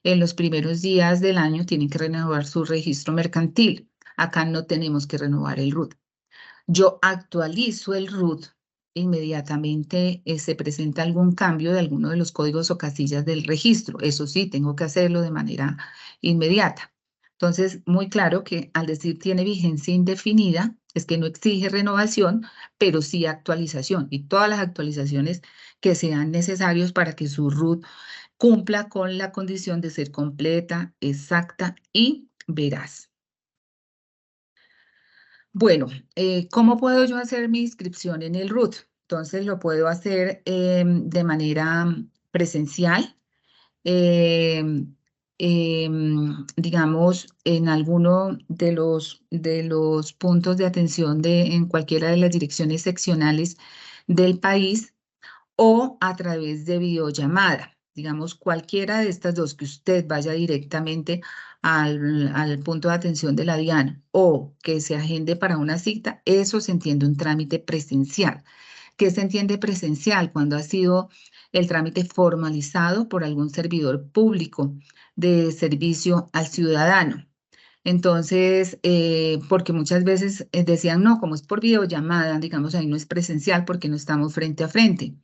en los primeros días del año, tienen que renovar su registro mercantil. Acá no tenemos que renovar el RUT. Yo actualizo el RUT, inmediatamente se presenta algún cambio de alguno de los códigos o casillas del registro. Eso sí, tengo que hacerlo de manera inmediata. Entonces, muy claro que al decir tiene vigencia indefinida, es que no exige renovación, pero sí actualización y todas las actualizaciones que sean necesarios para que su RUT cumpla con la condición de ser completa, exacta y veraz. Bueno, ¿cómo puedo yo hacer mi inscripción en el RUT? Entonces lo puedo hacer de manera presencial, digamos, en alguno de los puntos de atención en cualquiera de las direcciones seccionales del país o a través de videollamada. Digamos, cualquiera de estas dos, que usted vaya directamente al punto de atención de la DIAN o que se agende para una cita, eso se entiende un trámite presencial. ¿Qué se entiende presencial? Cuando ha sido el trámite formalizado por algún servidor público de servicio al ciudadano. Entonces, porque muchas veces decían, no, como es por videollamada, digamos, ahí no es presencial porque no estamos frente a frente.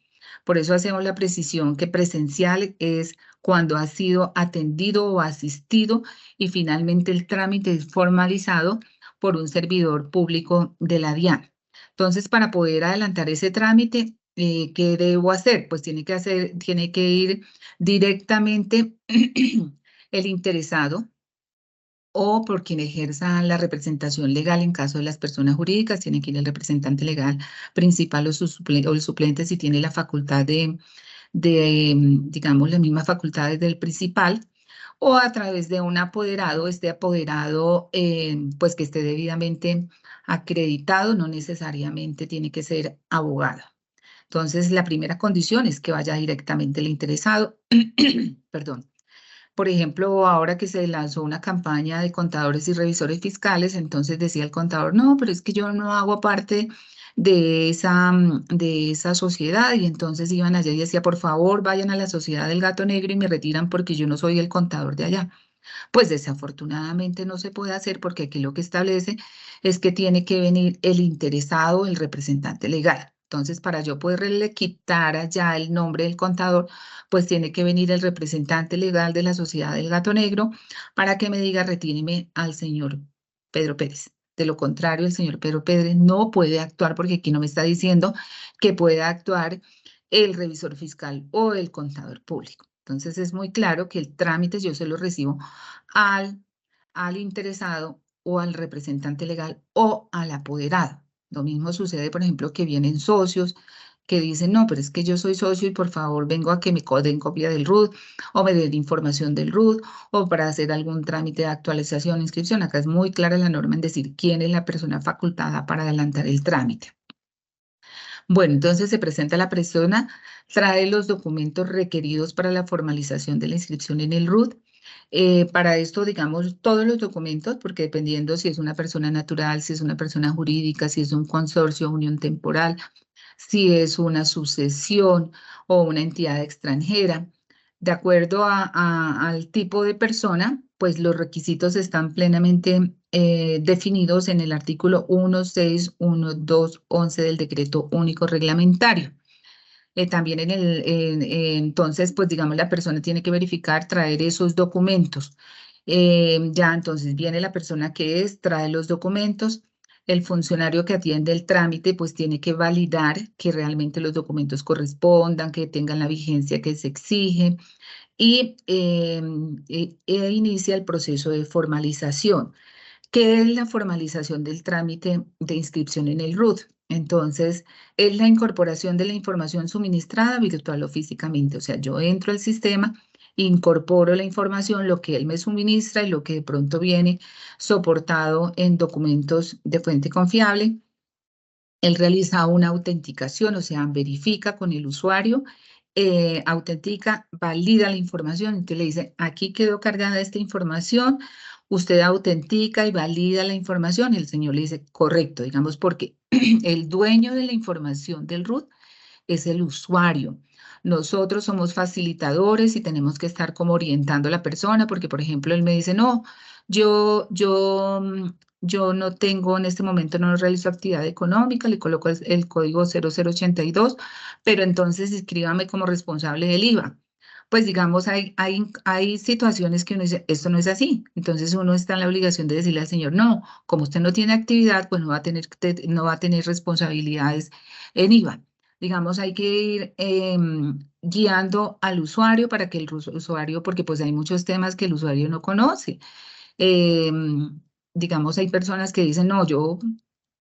Por eso hacemos la precisión que presencial es cuando ha sido atendido o asistido y finalmente el trámite es formalizado por un servidor público de la DIAN. Entonces, para poder adelantar ese trámite, ¿qué debo hacer? Pues tiene que ir directamente el interesado o por quien ejerza la representación legal en caso de las personas jurídicas, tiene que ir el representante legal principal o el suplente si tiene la facultad de digamos, las mismas facultades del principal, o a través de un apoderado, este apoderado, pues que esté debidamente acreditado, no necesariamente tiene que ser abogado. Entonces, la primera condición es que vaya directamente el interesado, perdón. Por ejemplo, ahora que se lanzó una campaña de contadores y revisores fiscales, entonces decía el contador, no, pero es que yo no hago parte de esa sociedad, y entonces iban allá y decía, por favor, vayan a la sociedad del gato negro y me retiran porque yo no soy el contador de allá. Pues desafortunadamente no se puede hacer, porque aquí lo que establece es que tiene que venir el interesado, el representante legal. Entonces, para yo poderle quitar allá el nombre del contador, pues tiene que venir el representante legal de la Sociedad del Gato Negro para que me diga, retíreme al señor Pedro Pérez. De lo contrario, el señor Pedro Pérez no puede actuar, porque aquí no me está diciendo que pueda actuar el revisor fiscal o el contador público. Entonces, es muy claro que el trámite yo se lo recibo al, al interesado o al representante legal o al apoderado. Lo mismo sucede, por ejemplo, que vienen socios que dicen, no, pero es que yo soy socio y por favor vengo a que me den copia del RUT o me den información del RUT o para hacer algún trámite de actualización, inscripción. Acá es muy clara la norma en decir quién es la persona facultada para adelantar el trámite. Bueno, entonces se presenta la persona, trae los documentos requeridos para la formalización de la inscripción en el RUT. Para esto, digamos, todos los documentos, porque dependiendo si es una persona natural, si es una persona jurídica, si es un consorcio, unión temporal, si es una sucesión o una entidad extranjera. De acuerdo al tipo de persona, pues los requisitos están plenamente definidos en el artículo 1, 6, 1, 2, 11 del Decreto Único Reglamentario. También entonces, pues digamos, la persona tiene que verificar, traer esos documentos. Ya entonces viene la persona que es, trae los documentos. El funcionario que atiende el trámite, pues tiene que validar que realmente los documentos correspondan, que tengan la vigencia que se exige, y inicia el proceso de formalización. ¿Qué es la formalización del trámite de inscripción en el RUT? Entonces, es la incorporación de la información suministrada virtual o físicamente. O sea, yo entro al sistema, incorporo la información, lo que él me suministra y lo que de pronto viene soportado en documentos de fuente confiable. Él realiza una autenticación, o sea, verifica con el usuario, autentica, valida la información, entonces le dice, aquí quedó cargada esta información, usted autentica y valida la información, y el señor le dice, correcto, digamos, porque el dueño de la información del RUT es el usuario. Nosotros somos facilitadores y tenemos que estar como orientando a la persona, porque, por ejemplo, él me dice, no, yo no tengo en este momento, no realizo actividad económica, le coloco el código 0082, pero entonces inscríbame como responsable del IVA. Pues digamos, hay situaciones que uno dice, esto no es así. Entonces uno está en la obligación de decirle al señor, no, como usted no tiene actividad, pues no va a tener responsabilidades en IVA. Digamos, hay que ir guiando al usuario para que el usuario, porque pues hay muchos temas que el usuario no conoce. Digamos, hay personas que dicen, no, yo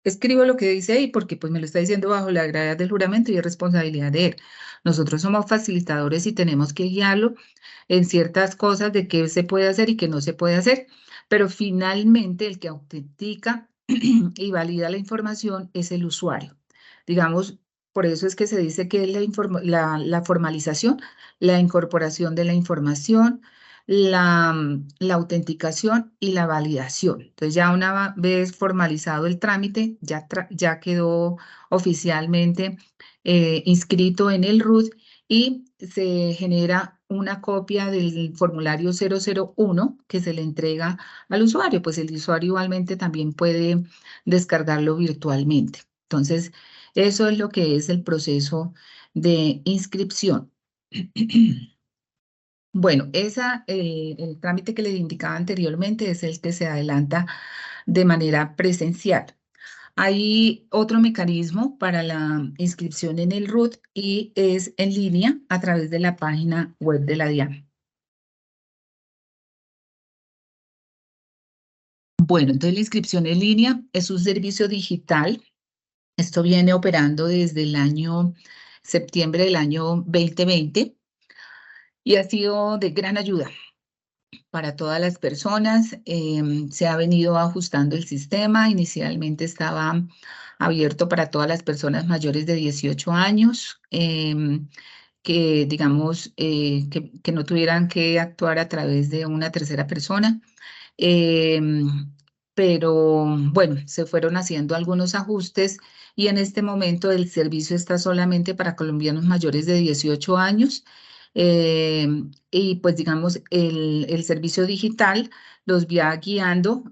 escribo lo que dice ahí porque pues me lo está diciendo bajo la gravedad del juramento y es responsabilidad de él. Nosotros somos facilitadores y tenemos que guiarlo en ciertas cosas de qué se puede hacer y qué no se puede hacer, pero finalmente el que autentica y valida la información es el usuario. Digamos, por eso es que se dice que es la formalización, la incorporación de la información, la autenticación y la validación. Entonces, ya una vez formalizado el trámite, ya quedó oficialmente inscrito en el RUT y se genera una copia del formulario 001 que se le entrega al usuario. Pues el usuario igualmente también puede descargarlo virtualmente. Entonces, eso es lo que es el proceso de inscripción. Bueno, el trámite que les indicaba anteriormente es el que se adelanta de manera presencial. Hay otro mecanismo para la inscripción en el RUT y es en línea a través de la página web de la DIAN. Bueno, entonces la inscripción en línea es un servicio digital. Esto viene operando desde el año septiembre del año 2020 y ha sido de gran ayuda para todas las personas. Se ha venido ajustando el sistema. Inicialmente estaba abierto para todas las personas mayores de 18 años, que digamos que no tuvieran que actuar a través de una tercera persona. Pero bueno, se fueron haciendo algunos ajustes y en este momento el servicio está solamente para colombianos mayores de 18 años. Y pues digamos, el servicio digital los va guiando.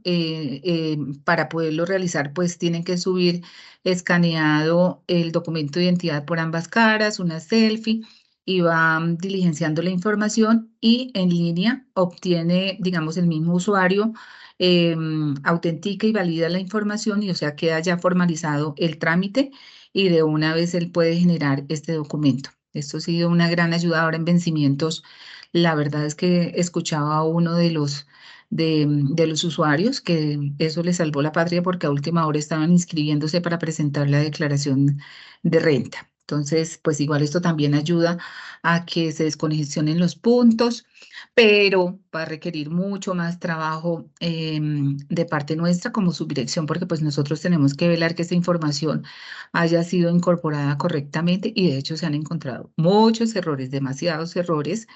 Para poderlo realizar, pues tienen que subir escaneado el documento de identidad por ambas caras, una selfie, y va diligenciando la información y en línea obtiene, digamos, el mismo usuario, autentica y valida la información y o sea, queda ya formalizado el trámite y de una vez él puede generar este documento. Esto ha sido una gran ayuda ahora en vencimientos. La verdad es que escuchaba a uno de los usuarios que eso le salvó la patria porque a última hora estaban inscribiéndose para presentar la declaración de renta. Entonces, pues igual esto también ayuda a que se descongestionen los puntos, pero va a requerir mucho más trabajo de parte nuestra como subdirección, porque pues nosotros tenemos que velar que esta información haya sido incorporada correctamente y de hecho se han encontrado muchos errores, demasiados errores.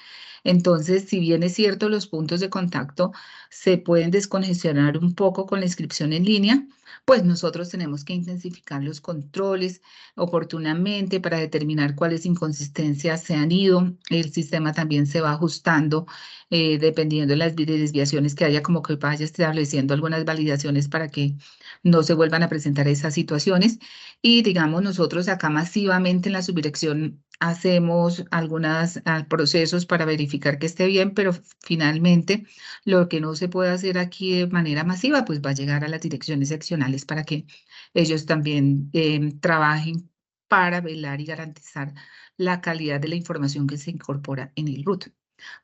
Entonces, si bien es cierto, los puntos de contacto se pueden descongestionar un poco con la inscripción en línea, pues nosotros tenemos que intensificar los controles oportunamente para determinar cuáles inconsistencias se han ido. El sistema también se va ajustando dependiendo de las desviaciones que haya, como que vaya estableciendo algunas validaciones para que no se vuelvan a presentar esas situaciones. Y digamos, nosotros acá masivamente en la subdirección hacemos algunos procesos para verificar que esté bien, pero finalmente lo que no se puede hacer aquí de manera masiva, pues va a llegar a las direcciones seccionales para que ellos también trabajen para velar y garantizar la calidad de la información que se incorpora en el RUT.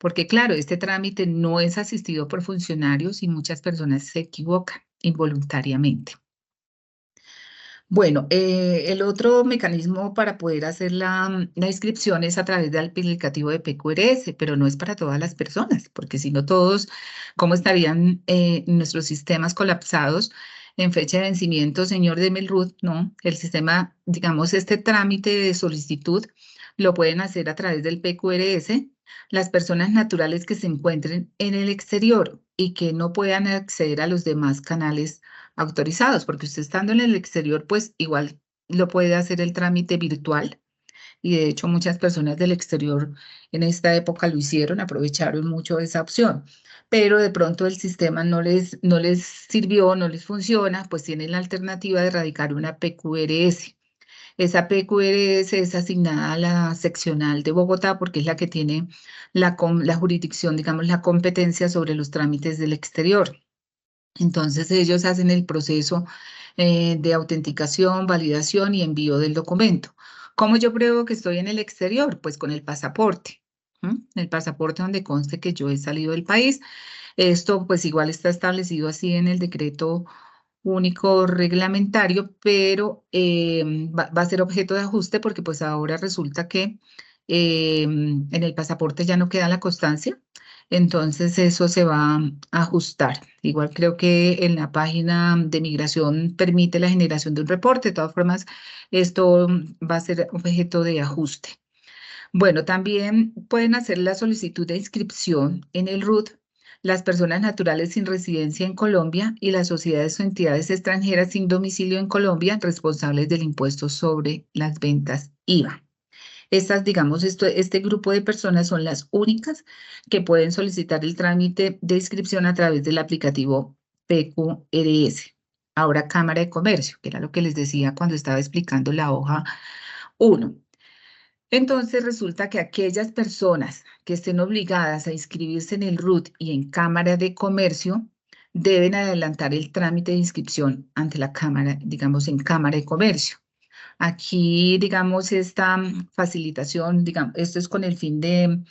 Porque claro, este trámite no es asistido por funcionarios y muchas personas se equivocan involuntariamente. Bueno, el otro mecanismo para poder hacer la inscripción es a través del aplicativo de PQRS, pero no es para todas las personas, porque si no todos, ¿cómo estarían nuestros sistemas colapsados en fecha de vencimiento, señor de Melrud? No, el sistema, digamos, este trámite de solicitud lo pueden hacer a través del PQRS las personas naturales que se encuentren en el exterior y que no puedan acceder a los demás canales autorizados, porque usted estando en el exterior, pues igual lo puede hacer el trámite virtual. Y de hecho muchas personas del exterior en esta época lo hicieron, aprovecharon mucho esa opción. Pero de pronto el sistema no les sirvió, no les funciona, pues tienen la alternativa de radicar una PQRS. Esa PQRS es asignada a la seccional de Bogotá porque es la que tiene la jurisdicción, digamos, la competencia sobre los trámites del exterior. Entonces ellos hacen el proceso de autenticación, validación y envío del documento. ¿Cómo yo pruebo que estoy en el exterior? Pues con el pasaporte. El pasaporte donde conste que yo he salido del país. Esto pues igual está establecido así en el decreto único reglamentario, pero va a ser objeto de ajuste porque pues ahora resulta que en el pasaporte ya no queda la constancia. Entonces eso se va a ajustar. Igual creo que en la página de migración permite la generación de un reporte. De todas formas, esto va a ser objeto de ajuste. Bueno, también pueden hacer la solicitud de inscripción en el RUT las personas naturales sin residencia en Colombia y las sociedades o entidades extranjeras sin domicilio en Colombia responsables del impuesto sobre las ventas IVA. Estas, digamos, este grupo de personas son las únicas que pueden solicitar el trámite de inscripción a través del aplicativo PQRS. Ahora Cámara de Comercio, que era lo que les decía cuando estaba explicando la hoja 1. Entonces resulta que aquellas personas que estén obligadas a inscribirse en el RUT y en Cámara de Comercio deben adelantar el trámite de inscripción ante la Cámara, digamos, en Cámara de Comercio. Aquí, digamos, esta facilitación, digamos, esto es con el fin de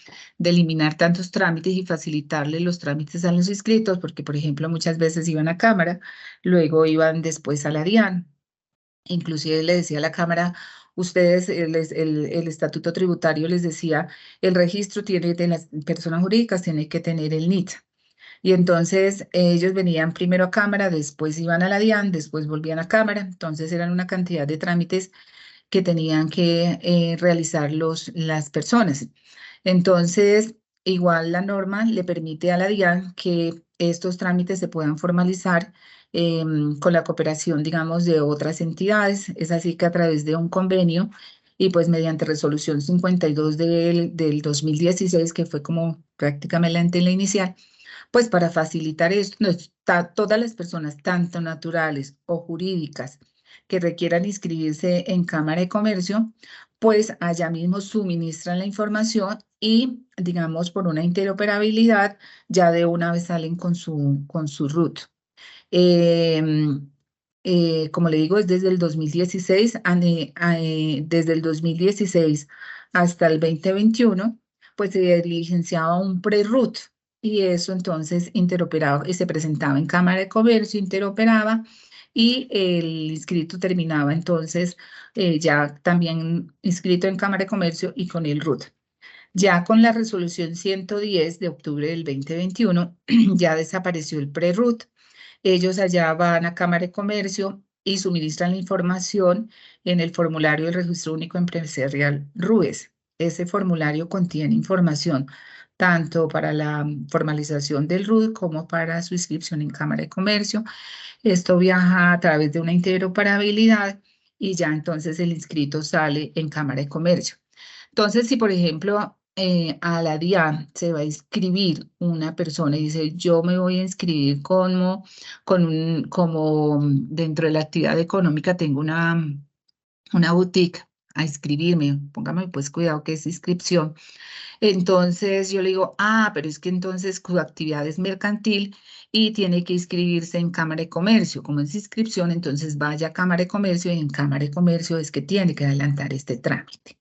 eliminar tantos trámites y facilitarle los trámites a los inscritos, porque, por ejemplo, muchas veces iban a Cámara, luego iban después a la DIAN. Inclusive le decía a la Cámara, ustedes, el estatuto tributario les decía, el registro tiene de las personas jurídicas tiene que tener el NIT. Y entonces ellos venían primero a Cámara, después iban a la DIAN, después volvían a Cámara. Entonces eran una cantidad de trámites que tenían que realizar las personas. Entonces, igual la norma le permite a la DIAN que estos trámites se puedan formalizar con la cooperación, digamos, de otras entidades. Es así que a través de un convenio y pues mediante resolución 52 del 2016, que fue como prácticamente la inicial, pues para facilitar esto, todas las personas, tanto naturales o jurídicas, que requieran inscribirse en Cámara de Comercio, pues allá mismo suministran la información y, digamos, por una interoperabilidad, ya de una vez salen con su RUT. Como le digo, es desde el 2016, desde el 2016 hasta el 2021, pues se diligenciaba un pre-RUT y eso entonces interoperaba y se presentaba en Cámara de Comercio, interoperaba y el inscrito terminaba entonces ya también inscrito en Cámara de Comercio y con el RUT. Ya con la resolución 110 de octubre del 2021, ya desapareció el pre-RUT. Ellos allá van a Cámara de Comercio y suministran la información en el formulario del Registro Único Empresarial RUES. Ese formulario contiene información tanto para la formalización del RUT como para su inscripción en Cámara de Comercio. Esto viaja a través de una interoperabilidad y ya entonces el inscrito sale en Cámara de Comercio. Entonces, si por ejemplo a la DIAN se va a inscribir una persona y dice, yo me voy a inscribir como dentro de la actividad económica tengo una boutique a inscribirme, póngame pues cuidado que es inscripción. Entonces yo le digo, pero es que entonces su actividad es mercantil y tiene que inscribirse en Cámara de Comercio. Como es inscripción, entonces vaya a Cámara de Comercio y en Cámara de Comercio es que tiene que adelantar este trámite.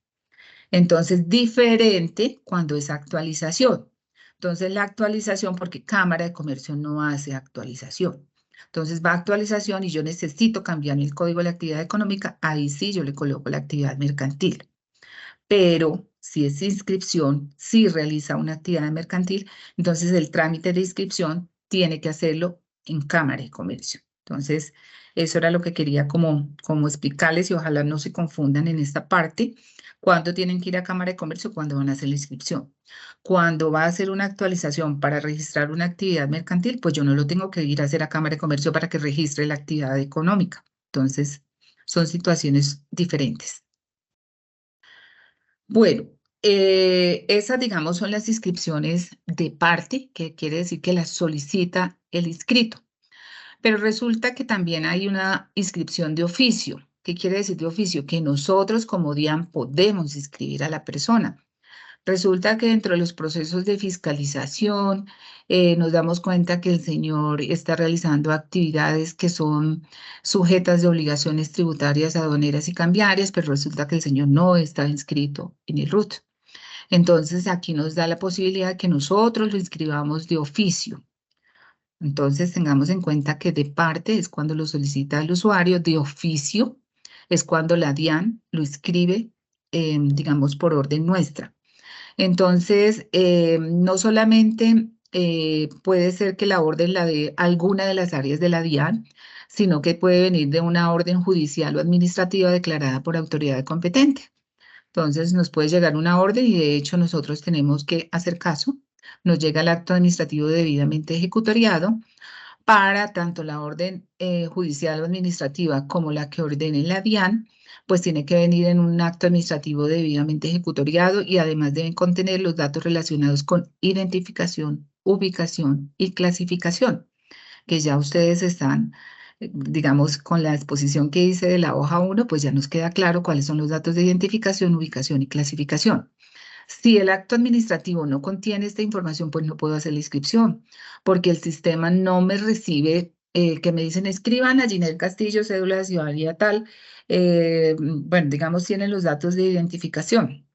Entonces, diferente cuando es actualización. Entonces, la actualización, porque Cámara de Comercio no hace actualización. Entonces, va a actualización y yo necesito cambiar el código de la actividad económica, ahí sí yo le coloco la actividad mercantil. Pero si es inscripción, si realiza una actividad mercantil, entonces el trámite de inscripción tiene que hacerlo en Cámara de Comercio. Entonces, eso era lo que quería como explicarles y ojalá no se confundan en esta parte. ¿Cuándo tienen que ir a Cámara de Comercio? Cuando van a hacer la inscripción. Cuando va a hacer una actualización para registrar una actividad mercantil, pues yo no lo tengo que ir a hacer a Cámara de Comercio para que registre la actividad económica. Entonces, son situaciones diferentes. Bueno, esas, digamos, son las inscripciones de parte, que quiere decir que las solicita el inscrito. Pero resulta que también hay una inscripción de oficio. ¿Qué quiere decir de oficio? Que nosotros como DIAN podemos inscribir a la persona. Resulta que dentro de los procesos de fiscalización nos damos cuenta que el señor está realizando actividades que son sujetas de obligaciones tributarias, aduaneras y cambiarias, pero resulta que el señor no está inscrito en el RUT. Entonces, aquí nos da la posibilidad de que nosotros lo inscribamos de oficio. Entonces, tengamos en cuenta que de parte es cuando lo solicita el usuario, de oficio es cuando la DIAN lo inscribe, digamos, por orden nuestra. Entonces, no solamente puede ser que la orden la dé alguna de las áreas de la DIAN, sino que puede venir de una orden judicial o administrativa declarada por autoridad competente. Entonces, nos puede llegar una orden y de hecho nosotros tenemos que hacer caso. Nos llega el acto administrativo debidamente ejecutoriado para tanto la orden judicial o administrativa como la que ordene la DIAN, pues tiene que venir en un acto administrativo debidamente ejecutoriado y además deben contener los datos relacionados con identificación, ubicación y clasificación, que ya ustedes están, digamos, con la exposición que hice de la hoja 1, pues ya nos queda claro cuáles son los datos de identificación, ubicación y clasificación. Si el acto administrativo no contiene esta información, pues no puedo hacer la inscripción, porque el sistema no me recibe que me dicen escriban a Ginette Castillo, cédula de ciudadanía tal, bueno, digamos, tienen los datos de identificación,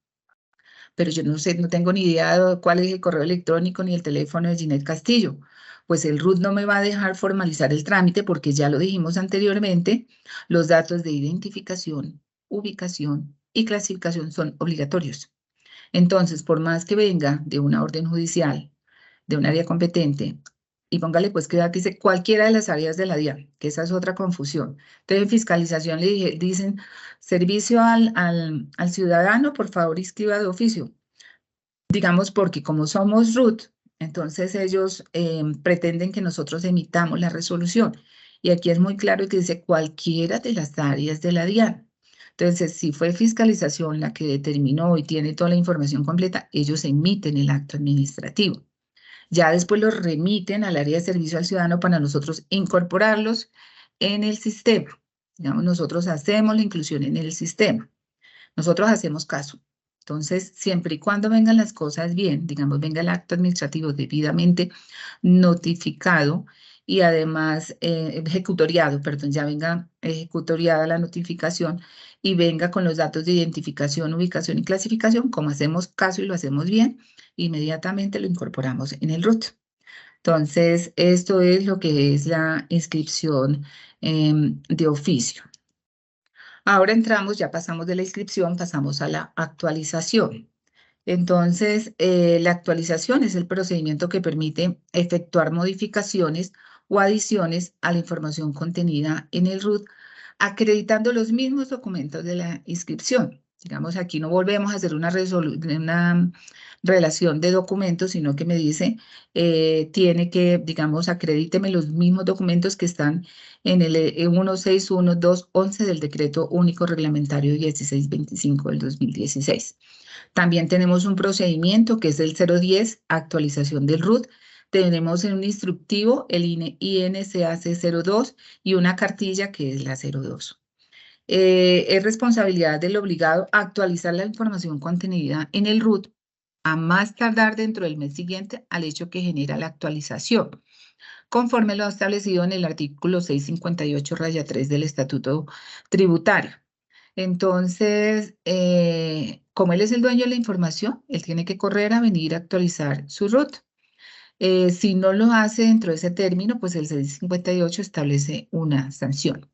pero yo no sé, no tengo ni idea de cuál es el correo electrónico ni el teléfono de Ginette Castillo. Pues el RUT no me va a dejar formalizar el trámite porque ya lo dijimos anteriormente, los datos de identificación, ubicación y clasificación son obligatorios. Entonces, por más que venga de una orden judicial, de un área competente, y póngale pues que aquí dice cualquiera de las áreas de la DIAN, que esa es otra confusión. Entonces, en fiscalización le dicen servicio al ciudadano, por favor, inscriba de oficio. Digamos, porque como somos RUT, entonces ellos pretenden que nosotros emitamos la resolución. Y aquí es muy claro que dice cualquiera de las áreas de la DIAN. Entonces, si fue fiscalización la que determinó y tiene toda la información completa, ellos emiten el acto administrativo. Ya después los remiten al área de servicio al ciudadano para nosotros incorporarlos en el sistema. Digamos, nosotros hacemos la inclusión en el sistema. Nosotros hacemos caso. Entonces, siempre y cuando vengan las cosas bien, digamos, venga el acto administrativo debidamente notificado y además ejecutoriado, perdón, ya venga ejecutoriada la notificación y venga con los datos de identificación, ubicación y clasificación, como hacemos caso y lo hacemos bien, inmediatamente lo incorporamos en el RUT. Entonces, esto es lo que es la inscripción de oficio. Ahora entramos, ya pasamos de la inscripción, pasamos a la actualización. Entonces, la actualización es el procedimiento que permite efectuar modificaciones o adiciones a la información contenida en el RUT, acreditando los mismos documentos de la inscripción. Digamos, aquí no volvemos a hacer una relación de documentos, sino que me dice, tiene que, digamos, acredíteme los mismos documentos que están en el 161.2.11 del Decreto Único Reglamentario 1625 del 2016. También tenemos un procedimiento que es el 010, actualización del RUT. Tenemos en un instructivo el INCAC 02 y una cartilla que es la 02. Es responsabilidad del obligado actualizar la información contenida en el RUT a más tardar dentro del mes siguiente al hecho que genera la actualización, conforme lo establecido en el artículo 658-3 del Estatuto Tributario. Entonces, como él es el dueño de la información, él tiene que correr a venir a actualizar su RUT. Si no lo hace dentro de ese término, pues el 658 establece una sanción.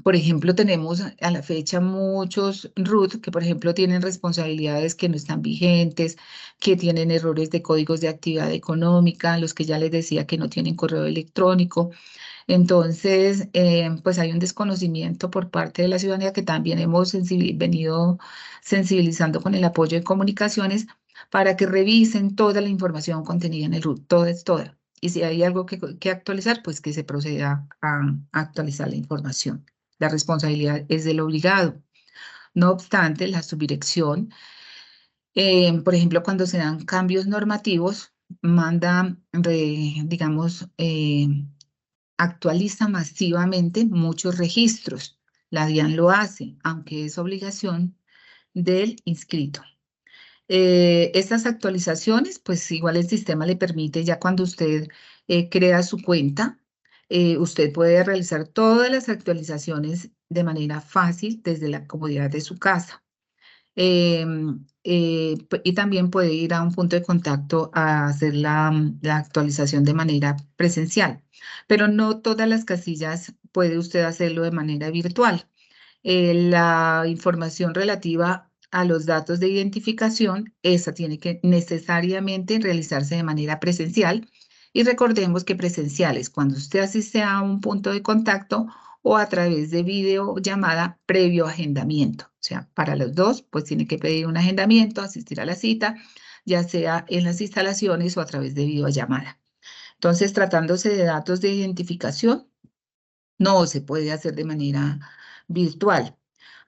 Por ejemplo, tenemos a la fecha muchos RUT que, por ejemplo, tienen responsabilidades que no están vigentes, que tienen errores de códigos de actividad económica, los que ya les decía que no tienen correo electrónico. Entonces, pues hay un desconocimiento por parte de la ciudadanía que también hemos venido sensibilizando con el apoyo de comunicaciones para que revisen toda la información contenida en el RUT, toda. Y si hay algo que actualizar, pues que se proceda a actualizar la información. La responsabilidad es del obligado. No obstante, la subdirección, por ejemplo, cuando se dan cambios normativos, manda, digamos, actualiza masivamente muchos registros. La DIAN lo hace, aunque es obligación del inscrito. Estas actualizaciones, pues igual el sistema le permite, ya cuando usted crea su cuenta, usted puede realizar todas las actualizaciones de manera fácil desde la comodidad de su casa. Y también puede ir a un punto de contacto a hacer la actualización de manera presencial, pero no todas las casillas puede usted hacerlo de manera virtual. La información relativa a los datos de identificación, esa tiene que necesariamente realizarse de manera presencial. Y recordemos que presenciales, cuando usted asiste a un punto de contacto o a través de videollamada previo agendamiento. O sea, para los dos, pues tiene que pedir un agendamiento, asistir a la cita, ya sea en las instalaciones o a través de videollamada. Entonces, tratándose de datos de identificación, no se puede hacer de manera virtual.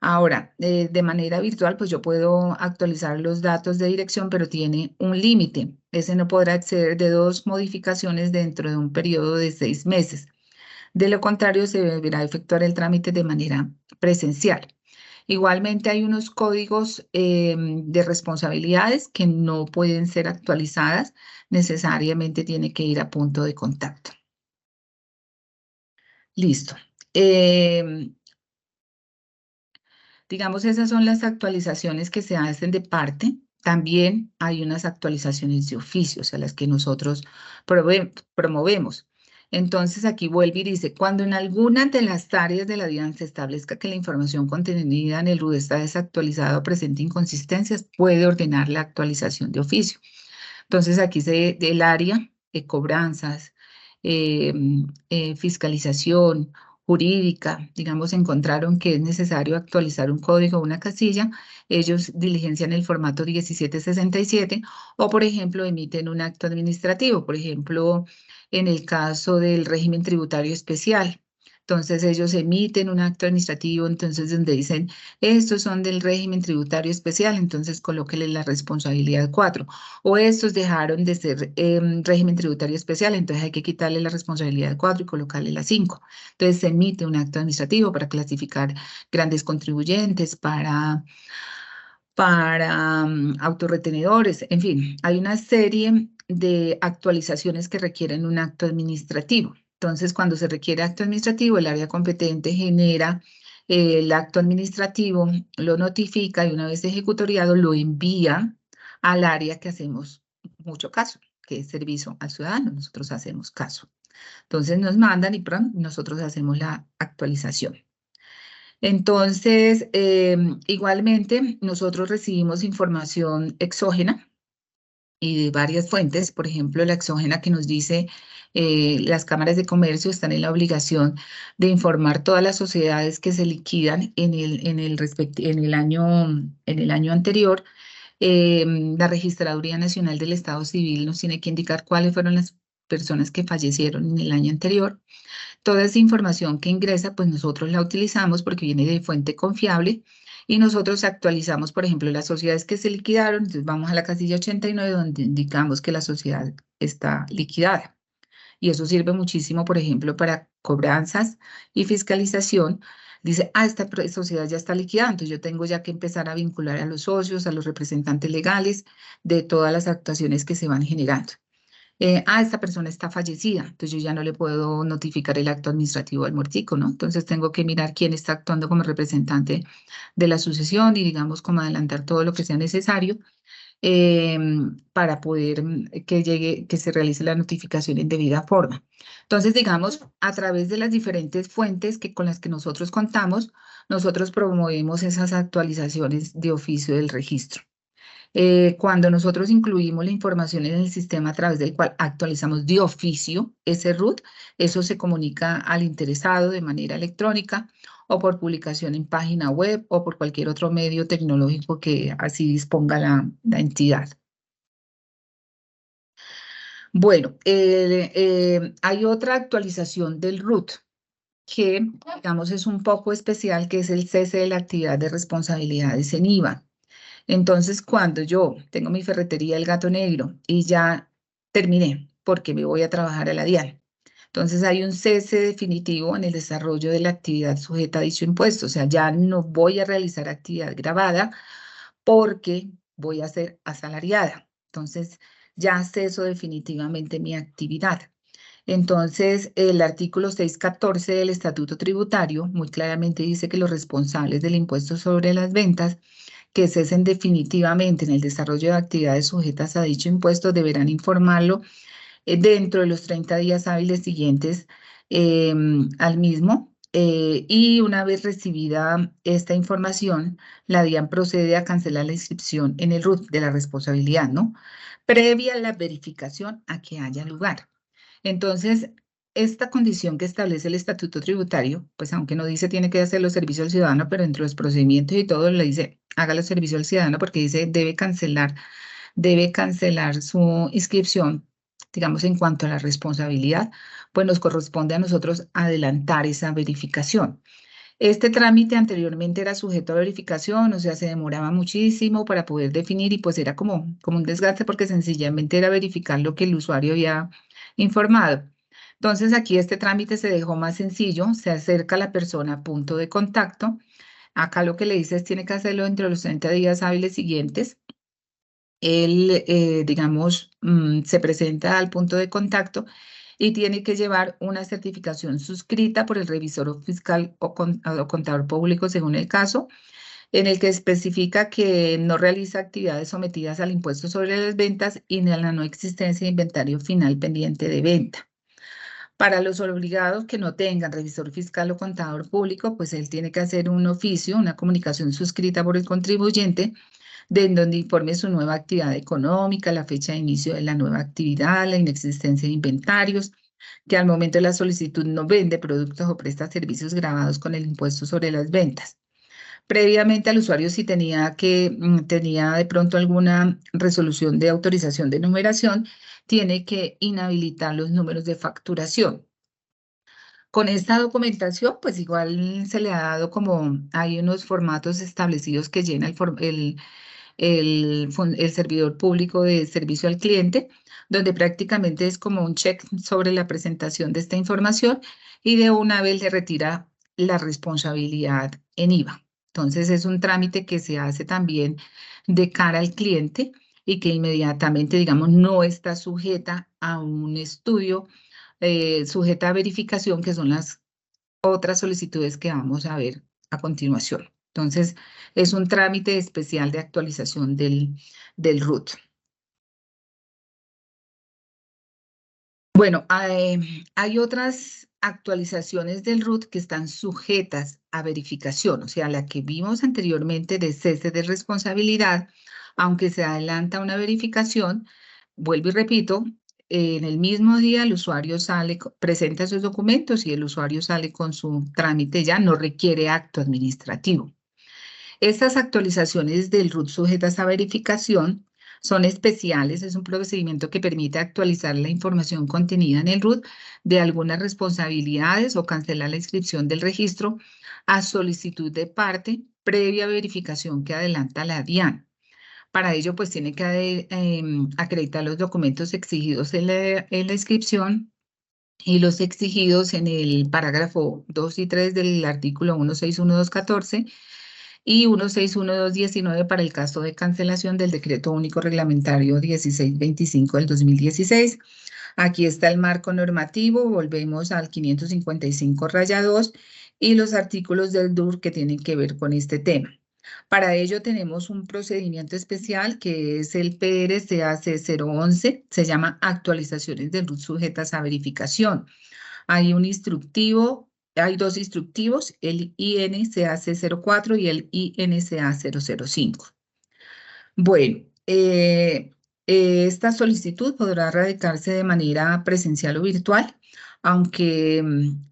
Ahora, de manera virtual, pues yo puedo actualizar los datos de dirección, pero tiene un límite. Ese no podrá exceder de 2 modificaciones dentro de un periodo de 6 meses. De lo contrario, se deberá efectuar el trámite de manera presencial. Igualmente hay unos códigos de responsabilidades que no pueden ser actualizadas, necesariamente tiene que ir a punto de contacto. Listo. Digamos, esas son las actualizaciones que se hacen de parte. También hay unas actualizaciones de oficio, o sea, las que nosotros promovemos. Entonces aquí vuelve y dice, cuando en alguna de las áreas de la DIAN se establezca que la información contenida en el RUT está desactualizada o presenta inconsistencias, puede ordenar la actualización de oficio. Entonces aquí del área de cobranzas, fiscalización, jurídica, digamos, encontraron que es necesario actualizar un código o una casilla, ellos diligencian el formato 1767 o, por ejemplo, emiten un acto administrativo, por ejemplo, en el caso del régimen tributario especial. Entonces ellos emiten un acto administrativo, entonces donde dicen, estos son del régimen tributario especial, entonces colóquenle la responsabilidad 4. O estos dejaron de ser régimen tributario especial, entonces hay que quitarle la responsabilidad 4 y colocarle la 5. Entonces se emite un acto administrativo para clasificar grandes contribuyentes, para autorretenedores, en fin, hay una serie de actualizaciones que requieren un acto administrativo. Entonces, cuando se requiere acto administrativo, el área competente genera el acto administrativo, lo notifica y una vez ejecutoriado lo envía al área que hacemos mucho caso, que es servicio al ciudadano. Nosotros hacemos caso. Entonces nos mandan y nosotros hacemos la actualización. Entonces, igualmente, nosotros recibimos información exógena y de varias fuentes, por ejemplo, la exógena que nos dice las cámaras de comercio están en la obligación de informar todas las sociedades que se liquidan en el año anterior. La Registraduría Nacional del Estado Civil nos tiene que indicar cuáles fueron las personas que fallecieron en el año anterior. Toda esa información que ingresa, pues nosotros la utilizamos porque viene de fuente confiable y nosotros actualizamos, por ejemplo, las sociedades que se liquidaron. Entonces vamos a la casilla 89 donde indicamos que la sociedad está liquidada. Y eso sirve muchísimo, por ejemplo, para cobranzas y fiscalización. Dice, esta sociedad ya está liquidada, entonces yo tengo ya que empezar a vincular a los socios, a los representantes legales de todas las actuaciones que se van generando. Esta persona está fallecida, entonces yo ya no le puedo notificar el acto administrativo al muertico, ¿no? Entonces tengo que mirar quién está actuando como representante de la sucesión y digamos como adelantar todo lo que sea necesario para poder que se realice la notificación en debida forma. Entonces, digamos, a través de las diferentes fuentes con las que nosotros contamos, nosotros promovemos esas actualizaciones de oficio del registro. Cuando nosotros incluimos la información en el sistema a través del cual actualizamos de oficio ese RUT, eso se comunica al interesado de manera electrónica o por publicación en página web o por cualquier otro medio tecnológico que así disponga la entidad. Bueno, hay otra actualización del RUT que, digamos, es un poco especial, que es el cese de la actividad de responsabilidades en IVA. Entonces, cuando yo tengo mi ferretería El Gato Negro y ya terminé, porque me voy a trabajar a la DIAN, entonces hay un cese definitivo en el desarrollo de la actividad sujeta a dicho impuesto. O sea, ya no voy a realizar actividad grabada porque voy a ser asalariada. Entonces, ya ceso definitivamente mi actividad. Entonces, el artículo 614 del Estatuto Tributario muy claramente dice que los responsables del impuesto sobre las ventas que cesen definitivamente en el desarrollo de actividades sujetas a dicho impuesto deberán informarlo dentro de los 30 días hábiles siguientes al mismo. Y una vez recibida esta información, la DIAN procede a cancelar la inscripción en el RUT de la responsabilidad, ¿no? Previa a la verificación a que haya lugar. Entonces, esta condición que establece el Estatuto Tributario, pues aunque no dice tiene que hacer los servicios al ciudadano, pero entre los procedimientos y todo le dice haga los servicios al ciudadano porque dice debe cancelar su inscripción, digamos, en cuanto a la responsabilidad, pues nos corresponde a nosotros adelantar esa verificación. Este trámite anteriormente era sujeto a verificación, o sea, se demoraba muchísimo para poder definir y pues era como un desgaste porque sencillamente era verificar lo que el usuario había informado. Entonces aquí este trámite se dejó más sencillo, se acerca a la persona a punto de contacto. Acá lo que le dice es tiene que hacerlo entre los 30 días hábiles siguientes. Él, digamos, se presenta al punto de contacto y tiene que llevar una certificación suscrita por el revisor fiscal o contador público según el caso, en el que especifica que no realiza actividades sometidas al impuesto sobre las ventas y la no existencia de inventario final pendiente de venta. Para los obligados que no tengan revisor fiscal o contador público, pues él tiene que hacer un oficio, una comunicación suscrita por el contribuyente, en donde informe su nueva actividad económica, la fecha de inicio de la nueva actividad, la inexistencia de inventarios, que al momento de la solicitud no vende productos o presta servicios gravados con el impuesto sobre las ventas. Previamente al usuario, si tenía de pronto alguna resolución de autorización de numeración, tiene que inhabilitar los números de facturación. Con esta documentación, pues igual se le ha dado como, hay unos formatos establecidos que llena el servidor público de servicio al cliente, donde prácticamente es como un check sobre la presentación de esta información y de una vez le retira la responsabilidad en IVA. Entonces es un trámite que se hace también de cara al cliente y que inmediatamente, digamos, no está sujeta a un estudio, sujeta a verificación, que son las otras solicitudes que vamos a ver a continuación. Entonces, es un trámite especial de actualización del RUT. Bueno, hay otras actualizaciones del RUT que están sujetas a verificación, o sea, la que vimos anteriormente de cese de responsabilidad, aunque se adelanta una verificación, vuelvo y repito, en el mismo día el usuario presenta sus documentos y el usuario sale con su trámite, ya no requiere acto administrativo. Estas actualizaciones del RUT sujetas a verificación son especiales, es un procedimiento que permite actualizar la información contenida en el RUT de algunas responsabilidades o cancelar la inscripción del registro a solicitud de parte previa verificación que adelanta la DIAN. Para ello, pues tiene que acreditar los documentos exigidos en la inscripción y los exigidos en el parágrafo 2 y 3 del artículo 161214 y 161219 para el caso de cancelación del Decreto Único Reglamentario 1625 del 2016. Aquí está el marco normativo, volvemos al 555-2 y los artículos del DUR que tienen que ver con este tema. Para ello tenemos un procedimiento especial que es el PRCAC 011, se llama actualizaciones del RUT sujetas a verificación. Hay un instructivo, hay dos instructivos, el INCAC 04 y el INCA 005. Bueno, esta solicitud podrá radicarse de manera presencial o virtual, aunque,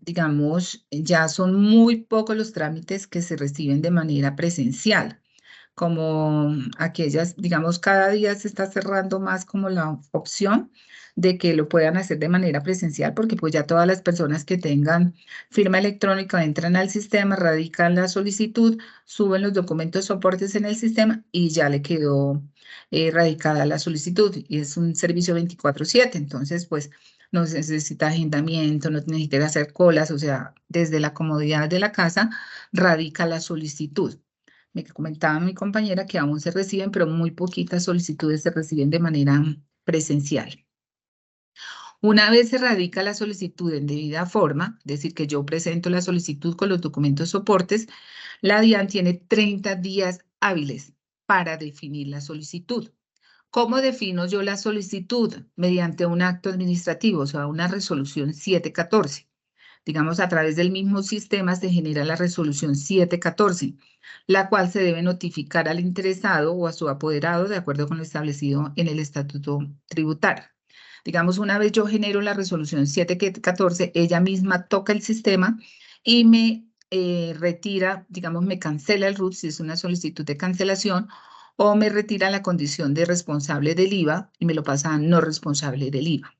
digamos, ya son muy pocos los trámites que se reciben de manera presencial, como aquellas, digamos, cada día se está cerrando más como la opción de que lo puedan hacer de manera presencial, porque pues ya todas las personas que tengan firma electrónica entran al sistema, radican la solicitud, suben los documentos soportes en el sistema y ya le quedó radicada la solicitud. Y es un servicio 24/7, entonces pues no necesita agendamiento, no necesita hacer colas, o sea, desde la comodidad de la casa radica la solicitud. Me comentaba mi compañera que aún se reciben, pero muy poquitas solicitudes se reciben de manera presencial. Una vez se radica la solicitud en debida forma, es decir, que yo presento la solicitud con los documentos soportes, la DIAN tiene 30 días hábiles para definir la solicitud. ¿Cómo defino yo la solicitud? Mediante un acto administrativo, o sea, una resolución 714. Digamos, a través del mismo sistema se genera la resolución 714, la cual se debe notificar al interesado o a su apoderado de acuerdo con lo establecido en el estatuto tributario. Digamos, una vez yo genero la resolución 714, ella misma toca el sistema y me retira, digamos, me cancela el RUT si es una solicitud de cancelación, o me retira la condición de responsable del IVA y me lo pasa a no responsable del IVA.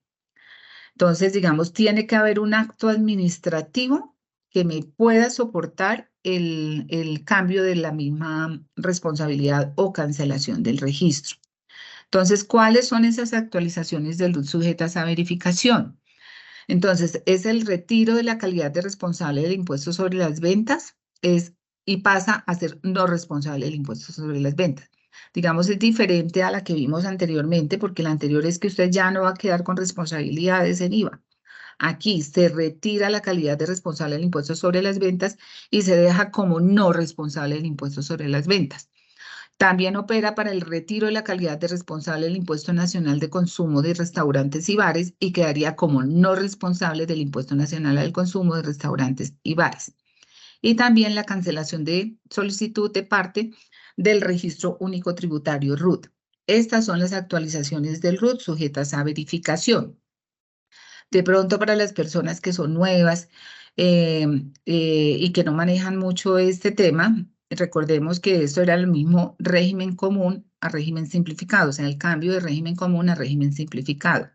Entonces, digamos, tiene que haber un acto administrativo que me pueda soportar el cambio de la misma responsabilidad o cancelación del registro. Entonces, ¿cuáles son esas actualizaciones del RUT sujetas a verificación? Entonces, es el retiro de la calidad de responsable del impuesto sobre las ventas y pasa a ser no responsable del impuesto sobre las ventas. Digamos, es diferente a la que vimos anteriormente, porque la anterior es que usted ya no va a quedar con responsabilidades en IVA. Aquí se retira la calidad de responsable del impuesto sobre las ventas y se deja como no responsable del impuesto sobre las ventas. También opera para el retiro de la calidad de responsable del Impuesto Nacional de Consumo de restaurantes y bares y quedaría como no responsable del Impuesto Nacional al Consumo de restaurantes y bares. Y también la cancelación de solicitud de parte del Registro Único Tributario RUT. Estas son las actualizaciones del RUT sujetas a verificación. De pronto para las personas que son nuevas y que no manejan mucho este tema, recordemos que esto era el mismo régimen común a régimen simplificado, o sea, el cambio de régimen común a régimen simplificado.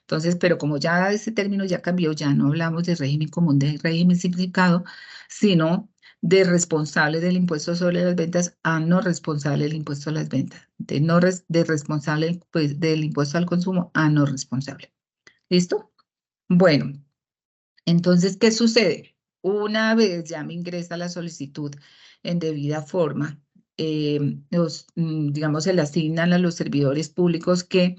Entonces, pero como ya ese término ya cambió, ya no hablamos de régimen común, de régimen simplificado, sino de responsable del impuesto sobre las ventas a no responsable del impuesto a las ventas, de responsable pues, del impuesto al consumo a no responsable. ¿Listo? Bueno, entonces, ¿qué sucede? Una vez ya me ingresa la solicitud en debida forma, digamos, se le asignan a los servidores públicos que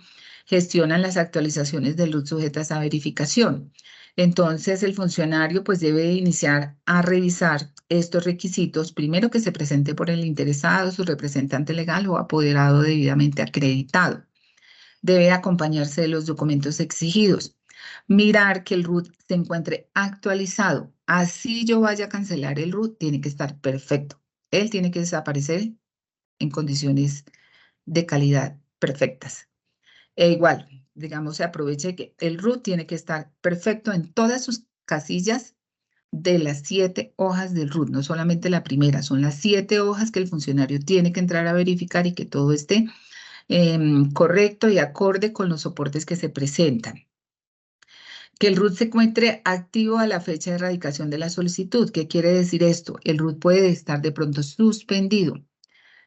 gestionan las actualizaciones del RUT sujetas a verificación. Entonces, el funcionario pues debe iniciar a revisar estos requisitos, primero que se presente por el interesado, su representante legal o apoderado debidamente acreditado. Debe acompañarse de los documentos exigidos. Mirar que el RUT se encuentre actualizado. Así yo vaya a cancelar el RUT, tiene que estar perfecto. Él tiene que desaparecer en condiciones de calidad perfectas. E igual, digamos, se aproveche que el RUT tiene que estar perfecto en todas sus casillas de las 7 hojas del RUT, no solamente la primera, son las 7 hojas que el funcionario tiene que entrar a verificar y que todo esté correcto y acorde con los soportes que se presentan. Que el RUT se encuentre activo a la fecha de erradicación de la solicitud. ¿Qué quiere decir esto? El RUT puede estar de pronto suspendido.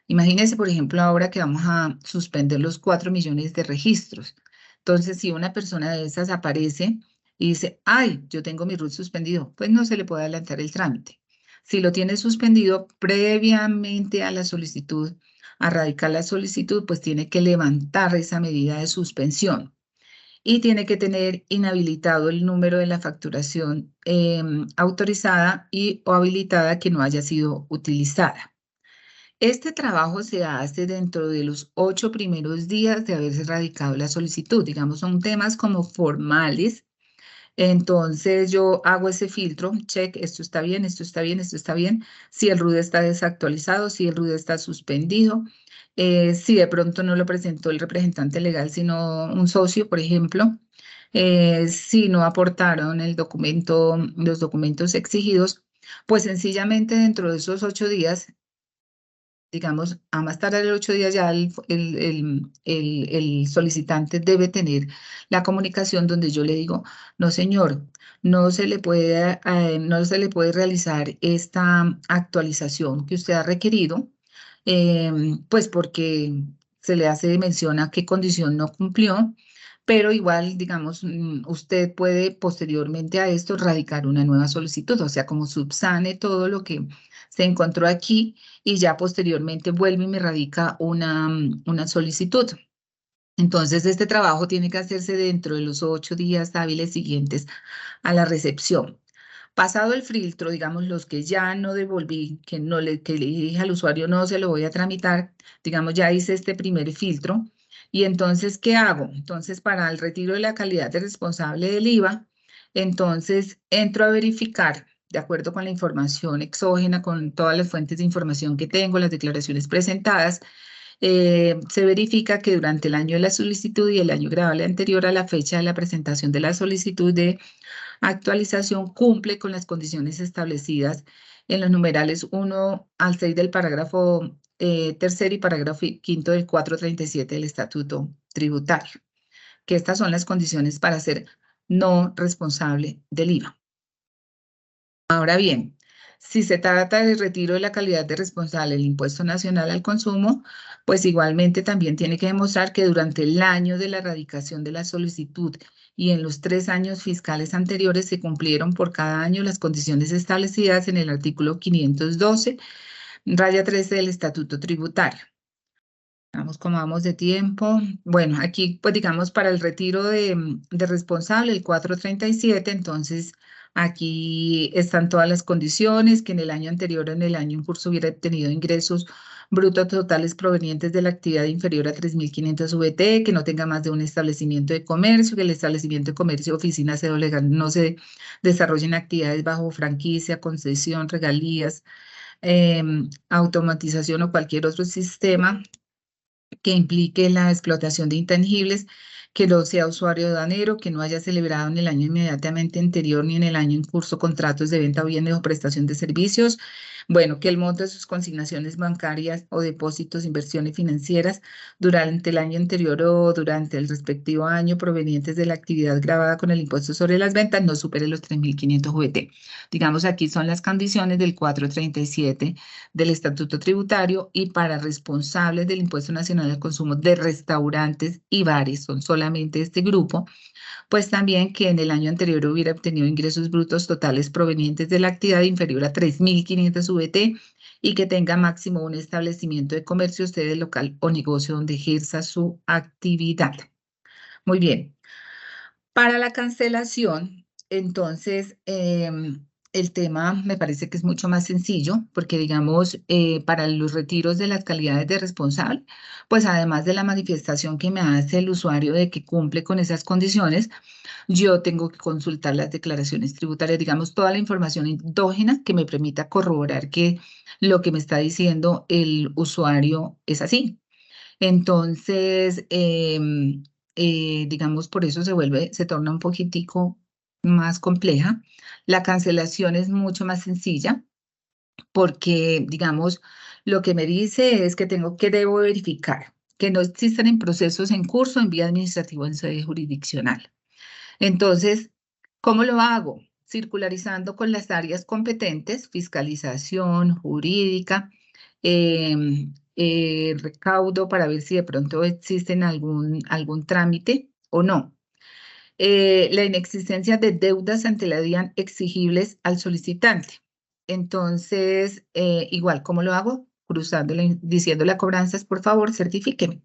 Imagínense, por ejemplo, ahora que vamos a suspender los 4 millones de registros. Entonces, si una persona de esas aparece y dice, ay, yo tengo mi RUT suspendido, pues no se le puede adelantar el trámite. Si lo tiene suspendido previamente a la solicitud, a radicar la solicitud, pues tiene que levantar esa medida de suspensión y tiene que tener inhabilitado el número de la facturación autorizada y o habilitada que no haya sido utilizada. Este trabajo se hace dentro de los 8 primeros días de haberse radicado la solicitud. Digamos, son temas como formales. Entonces yo hago ese filtro, check, esto está bien, esto está bien, esto está bien. Si el RUT está desactualizado, si el RUT está suspendido, si de pronto no lo presentó el representante legal, sino un socio, por ejemplo, si no aportaron el documento, los documentos exigidos, pues sencillamente dentro de esos 8 días, digamos, a más tardar el 8 días ya el solicitante debe tener la comunicación donde yo le digo, no señor, no se le puede realizar esta actualización que usted ha requerido, pues porque se le hace mención a qué condición no cumplió, pero igual, digamos, usted puede posteriormente a esto radicar una nueva solicitud, o sea, como subsane todo lo que se encontró aquí y ya posteriormente vuelve y me radica una solicitud. Entonces, este trabajo tiene que hacerse dentro de los 8 días hábiles siguientes a la recepción. Pasado el filtro, digamos, los que ya no devolví, que le dije al usuario no se lo voy a tramitar, digamos, ya hice este primer filtro. Y entonces, ¿qué hago? Entonces, para el retiro de la calidad de responsable del IVA, entonces entro a verificar, de acuerdo con la información exógena, con todas las fuentes de información que tengo, las declaraciones presentadas, se verifica que durante el año de la solicitud y el año grabable anterior a la fecha de la presentación de la solicitud de actualización cumple con las condiciones establecidas en los numerales 1 al 6 del parágrafo tercero y parágrafo quinto del 437 del Estatuto Tributario, que estas son las condiciones para ser no responsable del IVA. Ahora bien, si se trata del retiro de la calidad de responsable del Impuesto Nacional al Consumo, pues igualmente también tiene que demostrar que durante el año de la erradicación de la solicitud y en los 3 años fiscales anteriores se cumplieron por cada año las condiciones establecidas en el artículo 512, raya 13 del Estatuto Tributario. Vamos como vamos de tiempo. Bueno, aquí pues digamos para el retiro de responsable, el 437, entonces aquí están todas las condiciones, que en el año anterior, en el año en curso, hubiera obtenido ingresos brutos totales provenientes de la actividad inferior a 3.500 VT, que no tenga más de un establecimiento de comercio, que el establecimiento de comercio, oficina, sede legal no se desarrollen actividades bajo franquicia, concesión, regalías, automatización o cualquier otro sistema que implique la explotación de intangibles, que no sea usuario aduanero, que no haya celebrado en el año inmediatamente anterior ni en el año en curso contratos de venta o bienes o prestación de servicios. Bueno, que el monto de sus consignaciones bancarias o depósitos, inversiones financieras durante el año anterior o durante el respectivo año provenientes de la actividad grabada con el impuesto sobre las ventas no supere los 3.500 VT. Digamos, aquí son las condiciones del 437 del Estatuto Tributario, y para responsables del Impuesto Nacional al Consumo de restaurantes y bares, son solamente este grupo, pues también que en el año anterior hubiera obtenido ingresos brutos totales provenientes de la actividad inferior a 3.500 VT y que tenga máximo un establecimiento de comercio, sede local o negocio donde ejerza su actividad. Muy bien. Para la cancelación, entonces, el tema me parece que es mucho más sencillo porque, digamos, para los retiros de las calidades de responsable, pues además de la manifestación que me hace el usuario de que cumple con esas condiciones, yo tengo que consultar las declaraciones tributarias, digamos, toda la información endógena que me permita corroborar que lo que me está diciendo el usuario es así. Entonces, digamos, por eso se torna un poquitico más compleja. La cancelación es mucho más sencilla porque, digamos, lo que me dice es que debo verificar que no existan en procesos en curso en vía administrativa o en sede jurisdiccional. Entonces, ¿cómo lo hago? Circularizando con las áreas competentes, fiscalización, jurídica, recaudo para ver si de pronto existen algún trámite o no. La inexistencia de deudas ante la DIAN exigibles al solicitante. Entonces, igual, ¿cómo lo hago? Diciéndole a cobranzas, por favor, certifíqueme.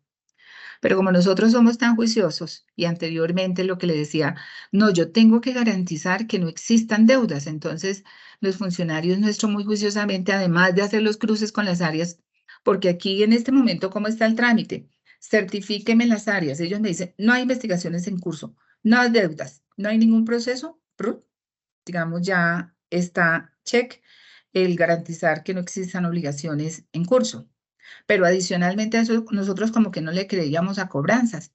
Pero como nosotros somos tan juiciosos y anteriormente lo que le decía, no, yo tengo que garantizar que no existan deudas. Entonces, los funcionarios nuestros muy juiciosamente, además de hacer los cruces con las áreas, porque aquí en este momento, ¿cómo está el trámite? Certifíqueme las áreas. Ellos me dicen, no hay investigaciones en curso, no hay deudas, no hay ningún proceso. Digamos, ya está check el garantizar que no existan obligaciones en curso. Pero adicionalmente a eso, nosotros como que no le creíamos a cobranzas.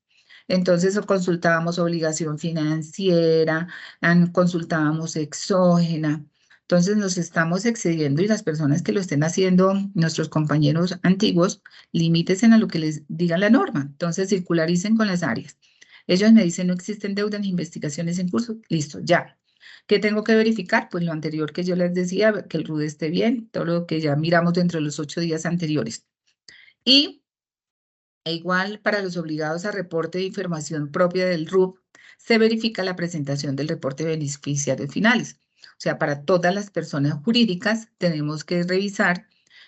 Entonces consultábamos obligación financiera, consultábamos exógena. Entonces nos estamos excediendo y las personas que lo estén haciendo, nuestros compañeros antiguos, limítense a lo que les diga la norma. Entonces circularicen con las áreas. Ellos me dicen no existen deudas ni investigaciones en curso. Listo, ya. ¿Qué tengo que verificar? Pues lo anterior que yo les decía, que el RUD esté bien, todo lo que ya miramos dentro de los 8 días anteriores. Y igual para los obligados a reporte de información propia del RUP, se verifica la presentación del reporte de beneficiarios finales. O sea, para todas las personas jurídicas tenemos que revisar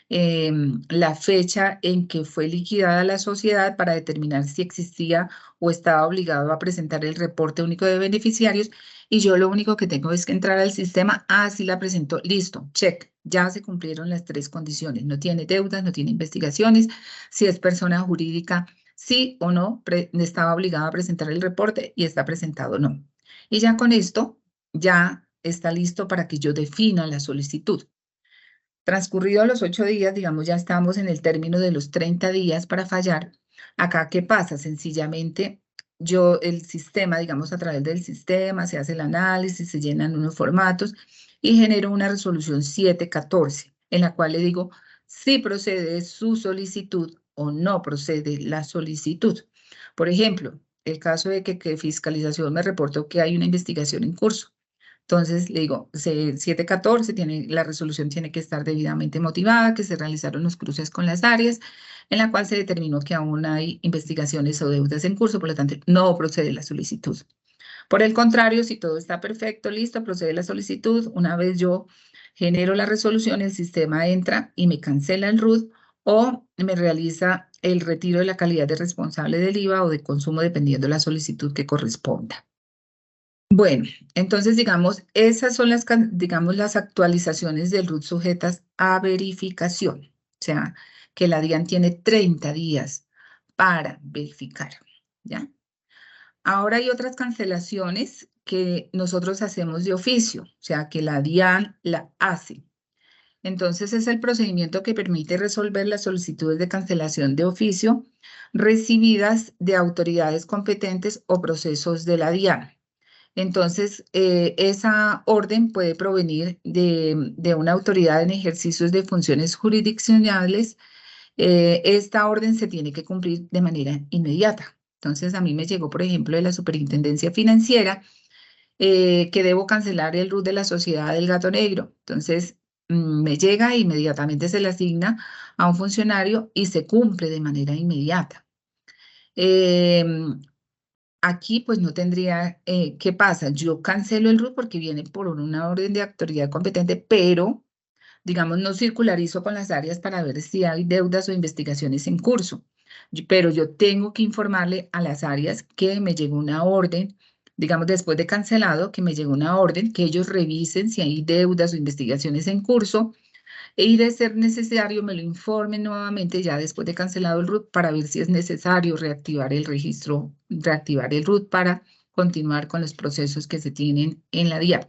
la fecha en que fue liquidada la sociedad para determinar si existía o estaba obligado a presentar el reporte único de beneficiarios, y yo lo único que tengo es que entrar al sistema, sí la presentó, listo, check, ya se cumplieron las 3 condiciones, no tiene deudas, no tiene investigaciones, si es persona jurídica, sí o no estaba obligado a presentar el reporte y está presentado o no. Y ya con esto, ya está listo para que yo defina la solicitud. Transcurridos los 8 días, digamos, ya estamos en el término de los 30 días para fallar. Acá, ¿qué pasa? Sencillamente, el sistema, digamos, a través del sistema, se hace el análisis, se llenan unos formatos y genero una resolución 714, en la cual le digo si procede su solicitud o no procede la solicitud. Por ejemplo, el caso de que fiscalización me reportó que hay una investigación en curso. Entonces, le digo, 714, la resolución tiene que estar debidamente motivada, que se realizaron los cruces con las áreas, en la cual se determinó que aún hay investigaciones o deudas en curso, por lo tanto, no procede la solicitud. Por el contrario, si todo está perfecto, listo, procede la solicitud. Una vez yo genero la resolución, el sistema entra y me cancela el RUT o me realiza el retiro de la calidad de responsable del IVA o de consumo, dependiendo de la solicitud que corresponda. Bueno, entonces, digamos, esas son las actualizaciones del RUT sujetas a verificación. O sea, que la DIAN tiene 30 días para verificar, ¿ya? Ahora hay otras cancelaciones que nosotros hacemos de oficio, o sea, que la DIAN la hace. Entonces, es el procedimiento que permite resolver las solicitudes de cancelación de oficio recibidas de autoridades competentes o procesos de la DIAN. Entonces, esa orden puede provenir de una autoridad en ejercicios de funciones jurisdiccionales. Esta orden se tiene que cumplir de manera inmediata. Entonces, a mí me llegó, por ejemplo, de la Superintendencia Financiera que debo cancelar el RUT de la Sociedad del Gato Negro. Entonces, me llega e inmediatamente se le asigna a un funcionario y se cumple de manera inmediata. Aquí pues no tendría, ¿qué pasa? Yo cancelo el RUT porque viene por una orden de autoridad competente, pero digamos no circularizo con las áreas para ver si hay deudas o investigaciones en curso. Pero yo tengo que informarle a las áreas que me llegó una orden, digamos después de cancelado, que me llegó una orden, que ellos revisen si hay deudas o investigaciones en curso y de ser necesario me lo informen nuevamente ya después de cancelado el RUT para ver si es necesario reactivar el registro, reactivar el RUT para continuar con los procesos que se tienen en la DIAN.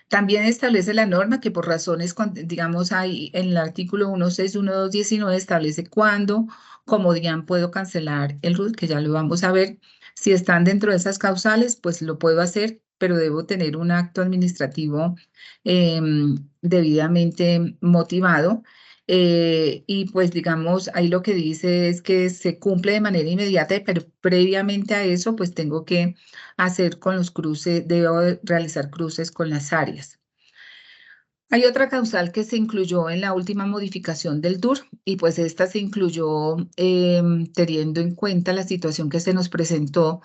También establece la norma que por razones, digamos, ahí en el artículo 161219 establece cuándo, como DIAN, puedo cancelar el RUT, que ya lo vamos a ver. Si están dentro de esas causales, pues lo puedo hacer, pero debo tener un acto administrativo debidamente motivado. Y pues digamos, ahí lo que dice es que se cumple de manera inmediata, pero previamente a eso, pues tengo que hacer con los cruces, debo realizar cruces con las áreas. Hay otra causal que se incluyó en la última modificación del DUR y pues esta se incluyó teniendo en cuenta la situación que se nos presentó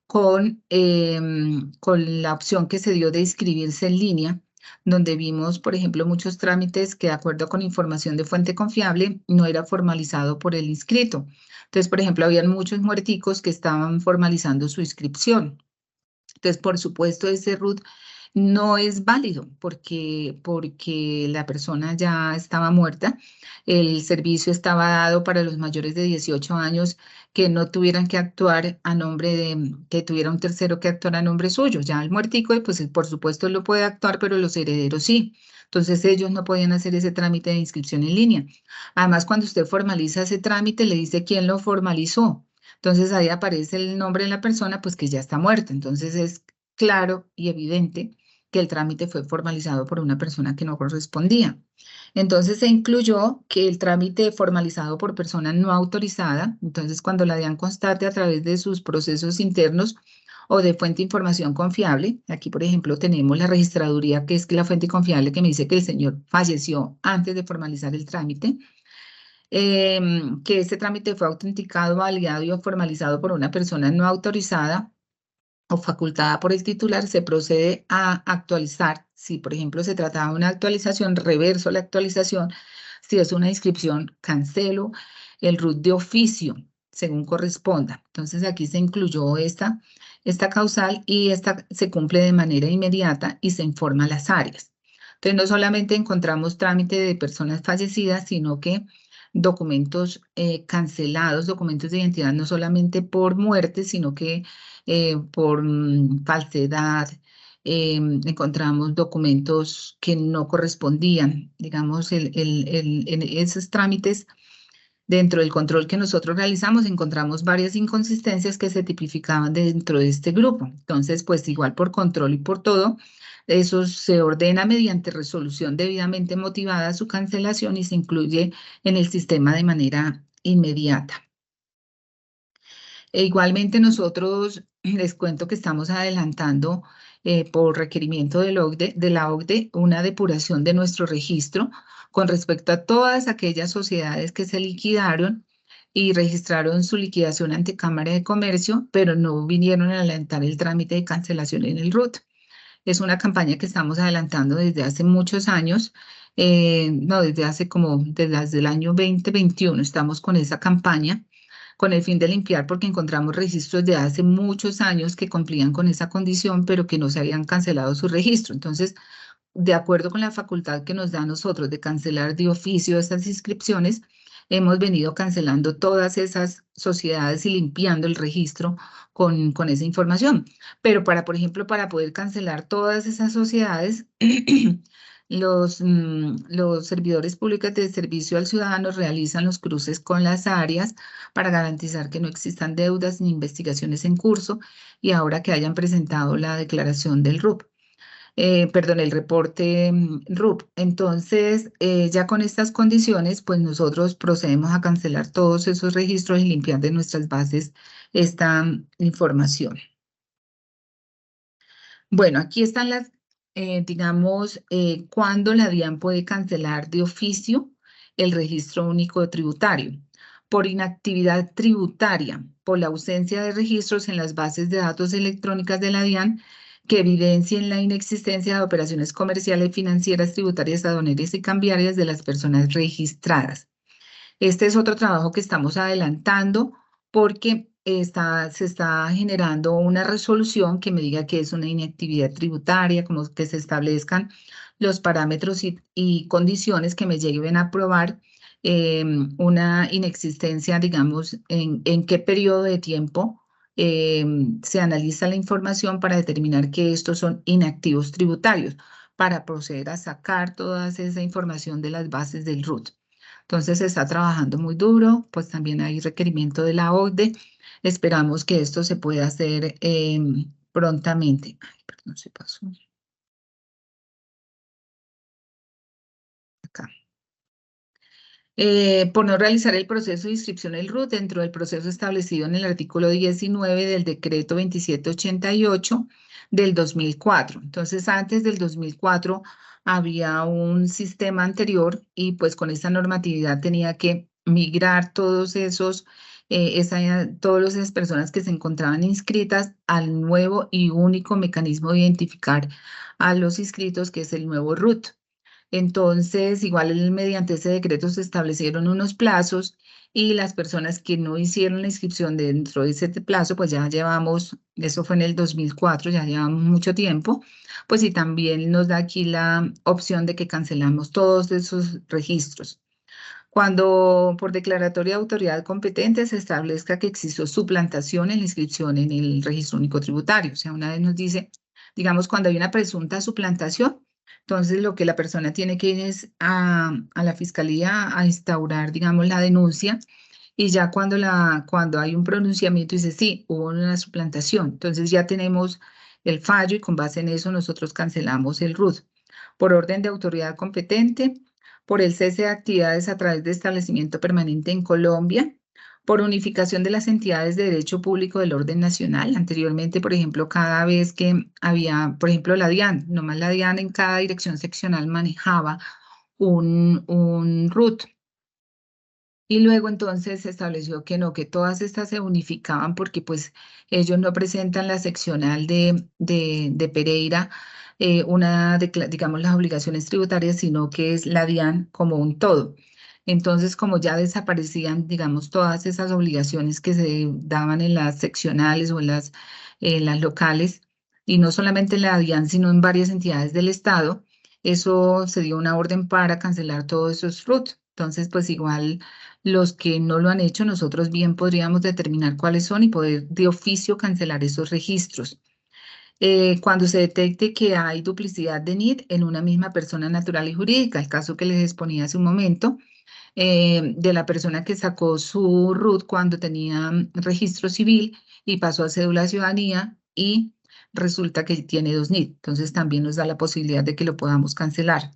con la opción que se dio de inscribirse en línea, donde vimos, por ejemplo, muchos trámites que de acuerdo con información de fuente confiable no era formalizado por el inscrito. Entonces, por ejemplo, habían muchos muerticos que estaban formalizando su inscripción. Entonces, por supuesto, ese RUT no es válido porque la persona ya estaba muerta. El servicio estaba dado para los mayores de 18 años que no tuvieran que actuar a nombre que tuviera un tercero que actuara a nombre suyo. Ya el muertico, pues por supuesto, él lo puede actuar, pero los herederos sí. Entonces, ellos no podían hacer ese trámite de inscripción en línea. Además, cuando usted formaliza ese trámite, le dice quién lo formalizó. Entonces ahí aparece el nombre de la persona, pues que ya está muerta. Entonces es claro y evidente que el trámite fue formalizado por una persona que no correspondía. Entonces se incluyó que el trámite formalizado por persona no autorizada, entonces cuando la DIAN constate a través de sus procesos internos o de fuente de información confiable, aquí por ejemplo tenemos la registraduría, que es la fuente confiable que me dice que el señor falleció antes de formalizar el trámite, que este trámite fue autenticado, validado y formalizado por una persona no autorizada o facultada por el titular, se procede a actualizar. Si, por ejemplo, se trataba de una actualización, reverso la actualización. Si es una inscripción, cancelo el RUT de oficio, según corresponda. Entonces, aquí se incluyó esta causal y esta se cumple de manera inmediata y se informa a las áreas. Entonces, no solamente encontramos trámite de personas fallecidas, sino que documentos cancelados, documentos de identidad, no solamente por muerte, sino que por falsedad, encontramos documentos que no correspondían, digamos, en esos trámites. Dentro del control que nosotros realizamos, encontramos varias inconsistencias que se tipificaban dentro de este grupo. Entonces, pues igual por control y por todo, eso se ordena mediante resolución debidamente motivada su cancelación y se incluye en el sistema de manera inmediata. E igualmente nosotros les cuento que estamos adelantando por requerimiento de la OCDE una depuración de nuestro registro con respecto a todas aquellas sociedades que se liquidaron y registraron su liquidación ante Cámara de Comercio, pero no vinieron a adelantar el trámite de cancelación en el RUT. Es una campaña que estamos adelantando desde hace muchos años, no, desde el año 2021 estamos con esa campaña con el fin de limpiar porque encontramos registros de hace muchos años que cumplían con esa condición, pero que no se habían cancelado su registro. Entonces, de acuerdo con la facultad que nos da a nosotros de cancelar de oficio estas inscripciones, hemos venido cancelando todas esas sociedades y limpiando el registro con esa información. Pero por ejemplo, para poder cancelar todas esas sociedades, los servidores públicos de servicio al ciudadano realizan los cruces con las áreas para garantizar que no existan deudas ni investigaciones en curso y ahora que hayan presentado la declaración del RUP. Perdón, el reporte RUP. Entonces, ya con estas condiciones, pues nosotros procedemos a cancelar todos esos registros y limpiar de nuestras bases esta información. Bueno, aquí están las, digamos, cuándo la DIAN puede cancelar de oficio el registro único tributario. Por inactividad tributaria, por la ausencia de registros en las bases de datos electrónicas de la DIAN que evidencien la inexistencia de operaciones comerciales, financieras, tributarias, aduaneras y cambiarias de las personas registradas. Este es otro trabajo que estamos adelantando porque se está generando una resolución que me diga que es una inactividad tributaria, como que se establezcan los parámetros y condiciones que me lleven a probar una inexistencia, digamos, en qué periodo de tiempo se analiza la información para determinar que estos son inactivos tributarios, para proceder a sacar toda esa información de las bases del RUT. Entonces se está trabajando muy duro, pues también hay requerimiento de la OCDE. Esperamos que esto se pueda hacer prontamente. Ay, perdón, se pasó. Acá. Por no realizar el proceso de inscripción del RUT dentro del proceso establecido en el artículo 19 del decreto 2788 del 2004. Entonces, antes del 2004 había un sistema anterior y pues con esta normatividad tenía que migrar todas esas personas que se encontraban inscritas al nuevo y único mecanismo de identificar a los inscritos, que es el nuevo RUT. Entonces, igual mediante ese decreto se establecieron unos plazos y las personas que no hicieron la inscripción dentro de ese plazo, pues ya llevamos, eso fue en el 2004, ya llevamos mucho tiempo, pues y también nos da aquí la opción de que cancelamos todos esos registros. Cuando por declaratoria de autoridad competente se establezca que existió suplantación en la inscripción en el registro único tributario, o sea, una vez nos dice, digamos, cuando hay una presunta suplantación, entonces lo que la persona tiene que ir es a la fiscalía a instaurar, digamos, la denuncia y ya cuando hay un pronunciamiento dice, sí, hubo una suplantación, entonces ya tenemos el fallo y con base en eso nosotros cancelamos el RUT. Por orden de autoridad competente, por el cese de actividades a través de establecimiento permanente en Colombia, por unificación de las entidades de derecho público del orden nacional. Anteriormente, por ejemplo, cada vez que había, por ejemplo, la DIAN, nomás la DIAN en cada dirección seccional manejaba un RUT. Y luego entonces se estableció que no, que todas estas se unificaban porque pues ellos no presentan la seccional de Pereira, digamos, las obligaciones tributarias, sino que es la DIAN como un todo. Entonces, como ya desaparecían, digamos, todas esas obligaciones que se daban en las seccionales o en las locales, y no solamente en la DIAN, sino en varias entidades del Estado, eso se dio una orden para cancelar todos esos RUT. Entonces, pues igual los que no lo han hecho, nosotros bien podríamos determinar cuáles son y poder de oficio cancelar esos registros. Cuando se detecte que hay duplicidad de NIT en una misma persona natural y jurídica, el caso que les exponía hace un momento, de la persona que sacó su RUT cuando tenía registro civil y pasó a cédula de ciudadanía y resulta que tiene 2 NIT. Entonces también nos da la posibilidad de que lo podamos cancelar.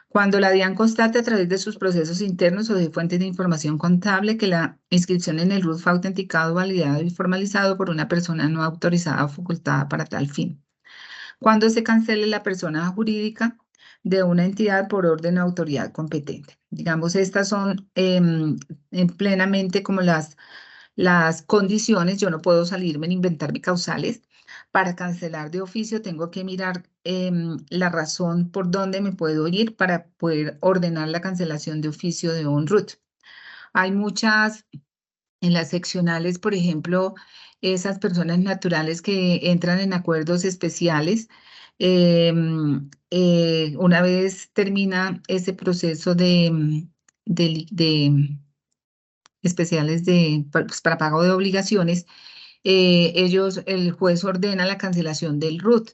Cuando la DIAN constate a través de sus procesos internos o de fuentes de información contable que la inscripción en el RUT fue autenticado, validado y formalizado por una persona no autorizada o facultada para tal fin. Cuando se cancele la persona jurídica de una entidad por orden de autoridad competente. Digamos, estas son plenamente como las condiciones. Yo no puedo salirme ni inventarme causales. Para cancelar de oficio tengo que mirar la razón por dónde me puedo ir para poder ordenar la cancelación de oficio de un RUT. Hay muchas, en las seccionales, por ejemplo, esas personas naturales que entran en acuerdos especiales, Una vez termina ese proceso de especiales pues, para pago de obligaciones, el juez ordena la cancelación del RUT.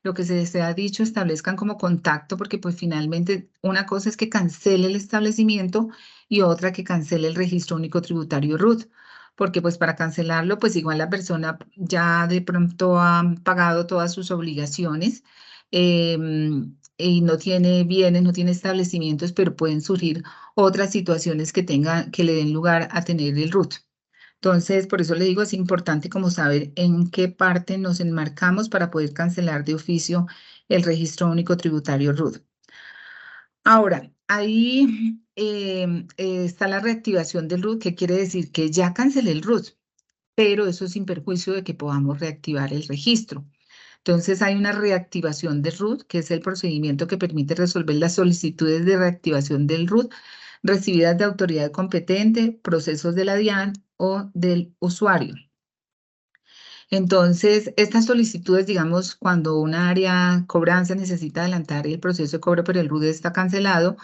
Lo que se ha dicho, establezcan como contacto, porque pues finalmente una cosa es que cancele el establecimiento y otra que cancele el registro único tributario RUT, porque pues para cancelarlo, pues igual la persona ya de pronto ha pagado todas sus obligaciones y no tiene bienes, no tiene establecimientos, pero pueden surgir otras situaciones que le den lugar a tener el RUT. Entonces, por eso le digo, es importante como saber en qué parte nos enmarcamos para poder cancelar de oficio el registro único tributario RUT. Ahora, ahí está la reactivación del RUT, que quiere decir que ya cancelé el RUT, pero eso sin perjuicio de que podamos reactivar el registro. Entonces, hay una reactivación del RUT, que es el procedimiento que permite resolver las solicitudes de reactivación del RUT recibidas de autoridad competente, procesos de la DIAN o del usuario. Entonces, estas solicitudes, digamos, cuando una área cobranza necesita adelantar el proceso de cobro, pero el RUT está cancelado,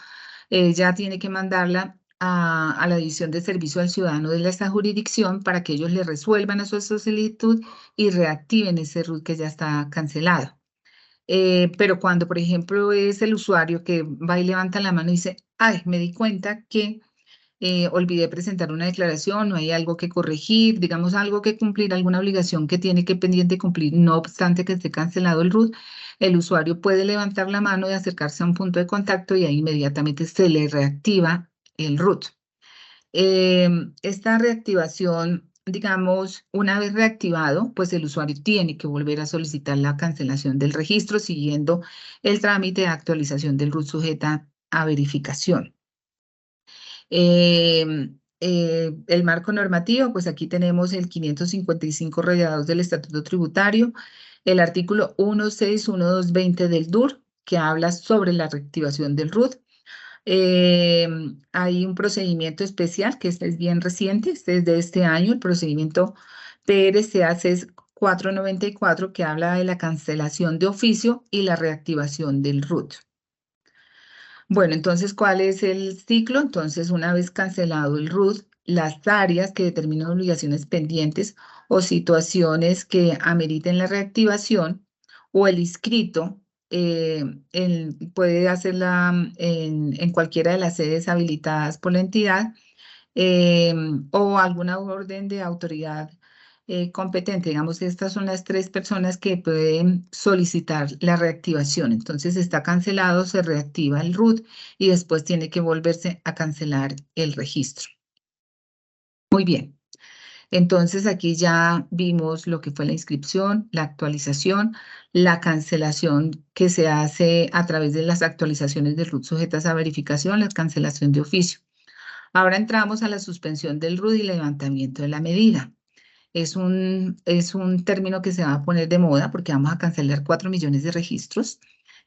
ya tiene que mandarla a la División de Servicio al Ciudadano de esta jurisdicción para que ellos le resuelvan a su solicitud y reactiven ese RUT que ya está cancelado. Pero cuando, por ejemplo, es el usuario que va y levanta la mano y dice, ay, me di cuenta que olvidé presentar una declaración, no hay algo que corregir, digamos algo que cumplir, alguna obligación que tiene que pendiente cumplir, no obstante que esté cancelado el RUT, el usuario puede levantar la mano y acercarse a un punto de contacto y ahí inmediatamente se le reactiva el RUT. Esta reactivación, digamos, una vez reactivado, pues el usuario tiene que volver a solicitar la cancelación del registro siguiendo el trámite de actualización del RUT sujeta a verificación. El marco normativo, pues aquí tenemos el 555 rayados del Estatuto Tributario, el artículo 161220 del DUR, que habla sobre la reactivación del RUT. Hay un procedimiento especial, que este es bien reciente, este es de este año, el procedimiento PRCA 494, que habla de la cancelación de oficio y la reactivación del RUT. Bueno, entonces, ¿cuál es el ciclo? Entonces, una vez cancelado el RUT, las áreas que determinan obligaciones pendientes o situaciones que ameriten la reactivación o el inscrito puede hacerla en cualquiera de las sedes habilitadas por la entidad o alguna orden de autoridad competente. Digamos, estas son las tres personas que pueden solicitar la reactivación. Entonces está cancelado, se reactiva el RUT y después tiene que volverse a cancelar el registro. Muy bien. Entonces aquí ya vimos lo que fue la inscripción, la actualización, la cancelación que se hace a través de las actualizaciones del RUT sujetas a verificación, la cancelación de oficio. Ahora entramos a la suspensión del RUT y levantamiento de la medida. Es un término que se va a poner de moda porque vamos a cancelar 4 millones de registros.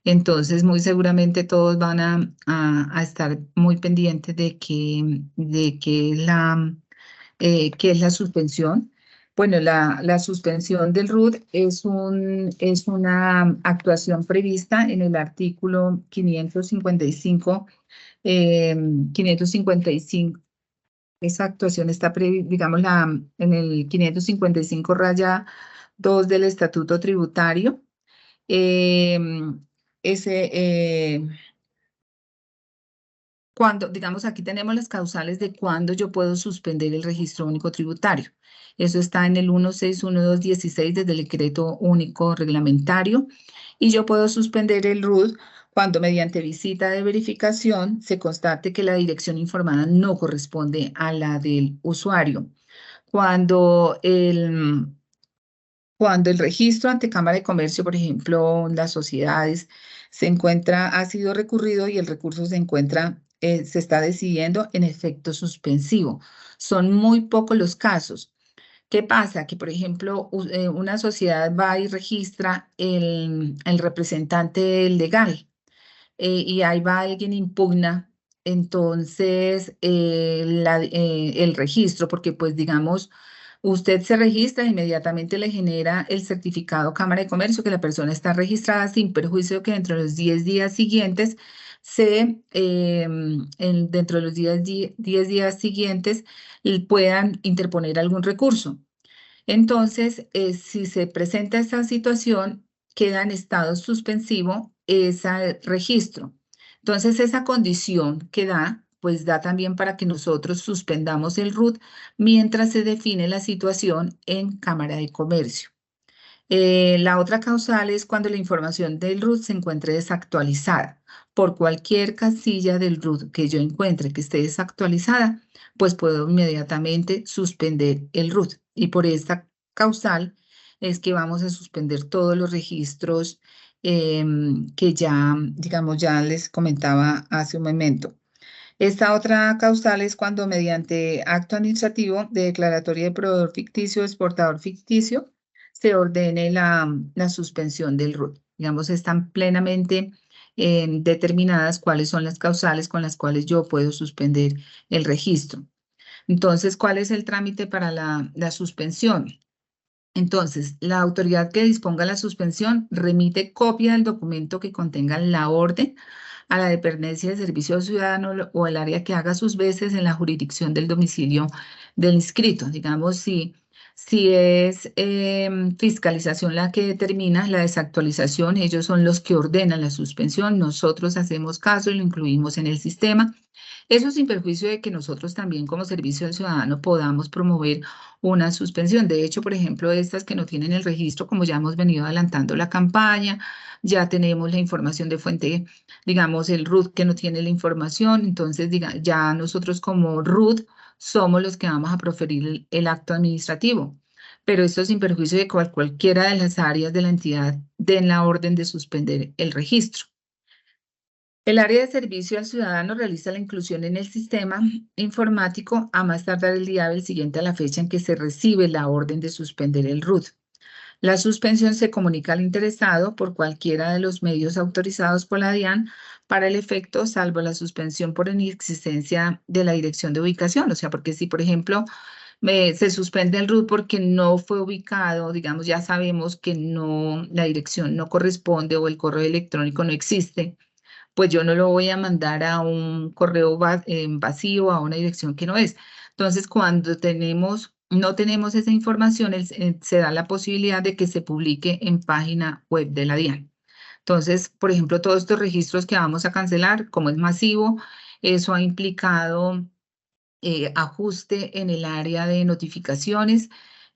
Entonces, muy seguramente todos van a estar muy pendientes de qué es la suspensión. Bueno, la suspensión del RUT es una actuación prevista en el artículo 555. 555. Esa actuación está, digamos, en el 555 raya 2 del Estatuto Tributario. Digamos, aquí tenemos las causales de cuándo yo puedo suspender el registro único tributario. Eso está en el 161216 del decreto único reglamentario. Y yo puedo suspender el RUT cuando mediante visita de verificación se constate que la dirección informada no corresponde a la del usuario. Cuando el registro ante Cámara de Comercio, por ejemplo, las sociedades, ha sido recurrido y el recurso se está decidiendo en efecto suspensivo. Son muy pocos los casos. ¿Qué pasa? Que, por ejemplo, una sociedad va y registra el representante legal y ahí va alguien impugna, entonces el registro, porque pues digamos, Usted se registra, inmediatamente le genera el certificado Cámara de Comercio que la persona está registrada sin perjuicio que dentro de los 10 días siguientes dentro de los 10 días siguientes puedan interponer algún recurso. Entonces, si se presenta esta situación, queda en estado suspensivo ese registro. Entonces, esa condición que da, pues da también para que nosotros suspendamos el RUT mientras se define la situación en Cámara de Comercio. La otra causal es cuando la información del RUT se encuentre desactualizada. Por cualquier casilla del RUT que yo encuentre que esté desactualizada, pues puedo inmediatamente suspender el RUT. Y por esta causal es que vamos a suspender todos los registros que ya, digamos, ya les comentaba hace un momento. Esta otra causal es cuando mediante acto administrativo de declaratoria de proveedor ficticio, exportador ficticio, se ordene la suspensión del RUT. Digamos, están plenamente determinadas cuáles son las causales con las cuales yo puedo suspender el registro. Entonces, ¿cuál es el trámite para la suspensión? Entonces, la autoridad que disponga la suspensión remite copia del documento que contenga la orden a la dependencia de servicio ciudadano o el área que haga sus veces en la jurisdicción del domicilio del inscrito. Digamos, si es fiscalización la que determina la desactualización, ellos son los que ordenan la suspensión, nosotros hacemos caso y lo incluimos en el sistema. Eso sin perjuicio de que nosotros también como servicio al ciudadano podamos promover una suspensión. De hecho, por ejemplo, estas que no tienen el registro, como ya hemos venido adelantando la campaña, ya tenemos la información de fuente, digamos, el RUT que no tiene la información, entonces ya nosotros como RUT somos los que vamos a proferir el acto administrativo. Pero esto sin perjuicio de que cualquiera de las áreas de la entidad den la orden de suspender el registro. El área de servicio al ciudadano realiza la inclusión en el sistema informático a más tardar el día hábil siguiente a la fecha en que se recibe la orden de suspender el RUT. La suspensión se comunica al interesado por cualquiera de los medios autorizados por la DIAN para el efecto, salvo la suspensión por inexistencia de la dirección de ubicación. O sea, porque si, por ejemplo, se suspende el RUT porque no fue ubicado, digamos, ya sabemos que la dirección no corresponde o el correo electrónico no existe, pues yo no lo voy a mandar a un correo vacío, a una dirección que no es. Entonces, cuando no tenemos esa información, se da la posibilidad de que se publique en página web de la DIAN. Entonces, por ejemplo, todos estos registros que vamos a cancelar, como es masivo, eso ha implicado ajuste en el área de notificaciones,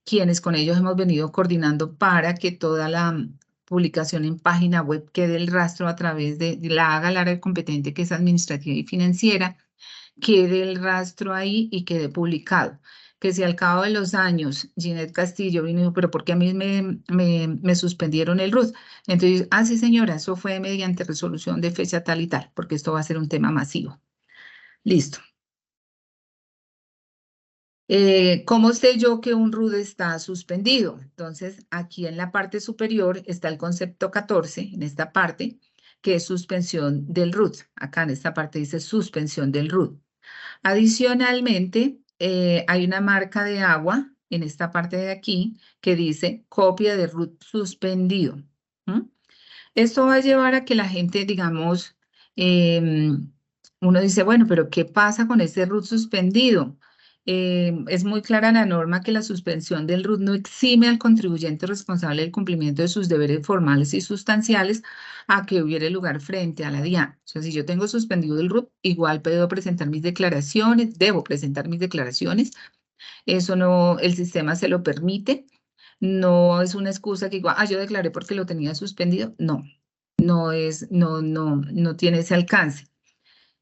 quienes con ellos hemos venido coordinando para que toda la publicación en página web quede el rastro a través la haga el área competente que es administrativa y financiera, quede el rastro ahí y quede publicado. Que si al cabo de los años Ginette Castillo vino y dijo, pero ¿por qué a mí me suspendieron el RUT? Entonces, sí señora, eso fue mediante resolución de fecha tal y tal, porque esto va a ser un tema masivo. Listo. ¿Cómo sé yo que un RUT está suspendido? Entonces, aquí en la parte superior está el concepto 14, en esta parte, que es suspensión del RUT. Acá en esta parte dice suspensión del RUT. Adicionalmente, hay una marca de agua en esta parte de aquí que dice copia de RUT suspendido. Esto va a llevar a que la gente, digamos, uno dice, bueno, pero ¿qué pasa con ese RUT suspendido? Es muy clara la norma que la suspensión del RUT no exime al contribuyente responsable del cumplimiento de sus deberes formales y sustanciales a que hubiere lugar frente a la DIAN. O sea, si yo tengo suspendido el RUT, igual puedo presentar mis declaraciones, debo presentar mis declaraciones. Eso no, el sistema se lo permite. No es una excusa que digo, yo declaré porque lo tenía suspendido. No, no tiene ese alcance.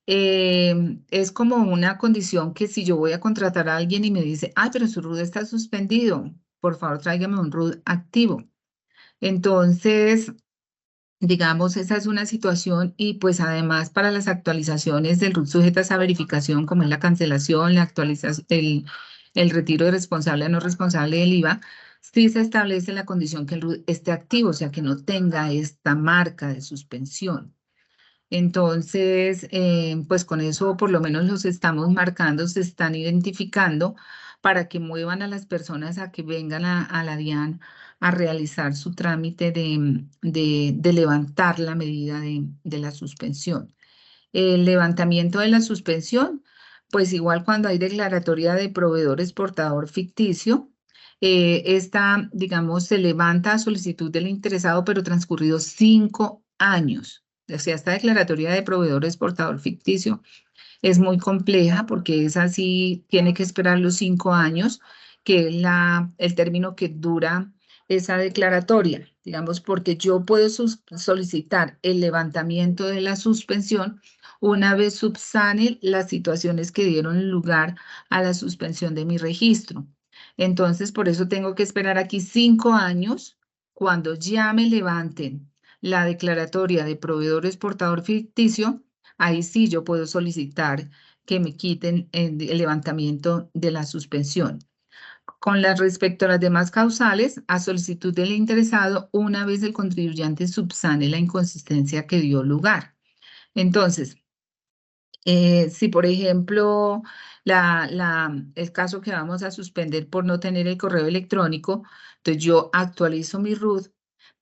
Es como una condición que si yo voy a contratar a alguien y me dice, pero su RUT está suspendido, por favor tráigame un RUT activo. Entonces, digamos, esa es una situación y pues además para las actualizaciones del RUT sujetas a verificación, como es la cancelación, la actualización, el retiro de responsable a no responsable del IVA, sí se establece la condición que el RUT esté activo, o sea, que no tenga esta marca de suspensión. Entonces, pues con eso por lo menos los estamos marcando, se están identificando para que muevan a las personas a que vengan a la DIAN a realizar su trámite de levantar la medida de la suspensión. El levantamiento de la suspensión, pues igual cuando hay declaratoria de proveedor exportador ficticio, esta, digamos, se levanta a solicitud del interesado, pero transcurridos 5 años. O sea, esta declaratoria de proveedor exportador ficticio es muy compleja porque esa sí tiene que esperar los 5 años, que es el término que dura esa declaratoria, digamos, porque yo puedo solicitar el levantamiento de la suspensión una vez subsane las situaciones que dieron lugar a la suspensión de mi registro. Entonces, por eso tengo que esperar aquí 5 años. Cuando ya me levanten la declaratoria de proveedor exportador ficticio, ahí sí yo puedo solicitar que me quiten el levantamiento de la suspensión. Con respecto a las demás causales, a solicitud del interesado, una vez el contribuyente subsane la inconsistencia que dio lugar. Entonces, si por ejemplo el caso que vamos a suspender por no tener el correo electrónico, entonces yo actualizo mi RUT,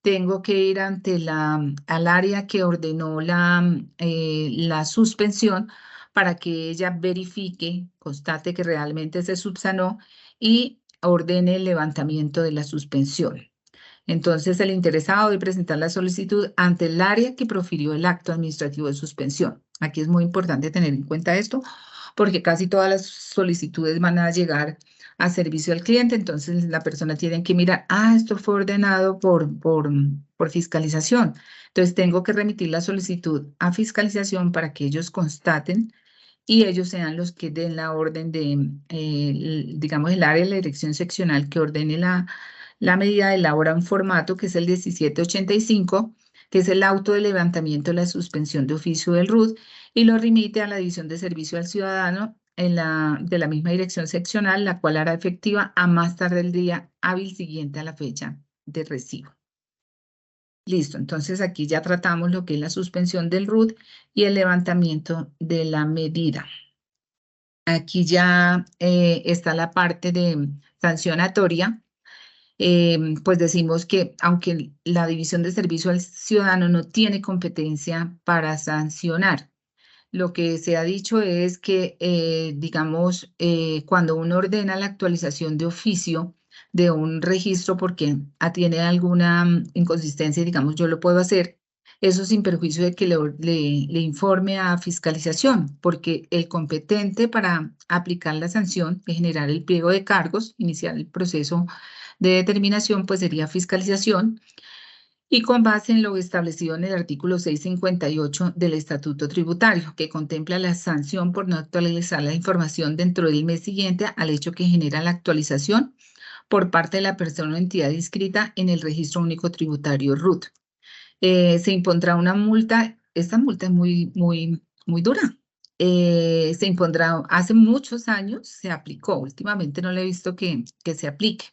tengo que ir al área que ordenó la suspensión para que ella verifique, constate que realmente se subsanó y ordene el levantamiento de la suspensión. Entonces, el interesado debe presentar la solicitud ante el área que profirió el acto administrativo de suspensión. Aquí es muy importante tener en cuenta esto, porque casi todas las solicitudes van a llegar a servicio al cliente, entonces la persona tiene que mirar, esto fue ordenado por fiscalización. Entonces, tengo que remitir la solicitud a fiscalización para que ellos constaten y ellos sean los que den la orden digamos, el área de la dirección seccional que ordene la medida, elabora un formato que es el 1785, que es el auto de levantamiento de la suspensión de oficio del RUT, y lo remite a la División de Servicio al Ciudadano de la misma dirección seccional, la cual hará efectiva a más tarde el día hábil siguiente a la fecha de recibo. Listo, entonces aquí ya tratamos lo que es la suspensión del RUT y el levantamiento de la medida. Aquí ya está la parte de sancionatoria. Pues decimos que aunque la División de Servicio al Ciudadano no tiene competencia para sancionar, lo que se ha dicho es que, digamos, cuando uno ordena la actualización de oficio de un registro porque tiene alguna inconsistencia, digamos, yo lo puedo hacer, eso sin perjuicio de que le informe a fiscalización, porque el competente para aplicar la sanción y generar el pliego de cargos, iniciar el proceso de determinación, pues sería fiscalización, y con base en lo establecido en el artículo 658 del Estatuto Tributario, que contempla la sanción por no actualizar la información dentro del mes siguiente al hecho que genera la actualización por parte de la persona o entidad inscrita en el Registro Único Tributario RUT. Se impondrá una multa, esta multa es muy dura. Se impondrá, hace muchos años se aplicó, últimamente no le he visto que se aplique.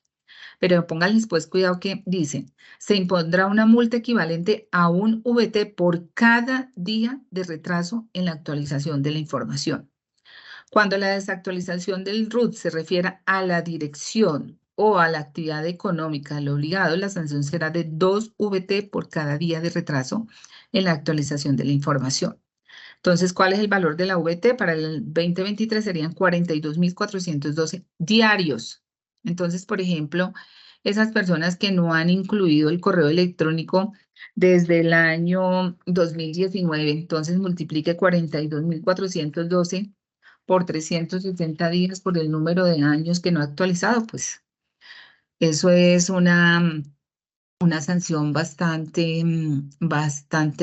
Pero pónganles pues cuidado que dice, se impondrá una multa equivalente a un VT por cada día de retraso en la actualización de la información. Cuando la desactualización del RUT se refiera a la dirección o a la actividad económica del obligado, la sanción será de 2 VT por cada día de retraso en la actualización de la información. Entonces, ¿cuál es el valor de la VT? Para el 2023 serían 42.412 diarios. Entonces, por ejemplo, esas personas que no han incluido el correo electrónico desde el año 2019, entonces multiplique 42.412 por 360 días por el número de años que no ha actualizado, pues eso es una sanción bastante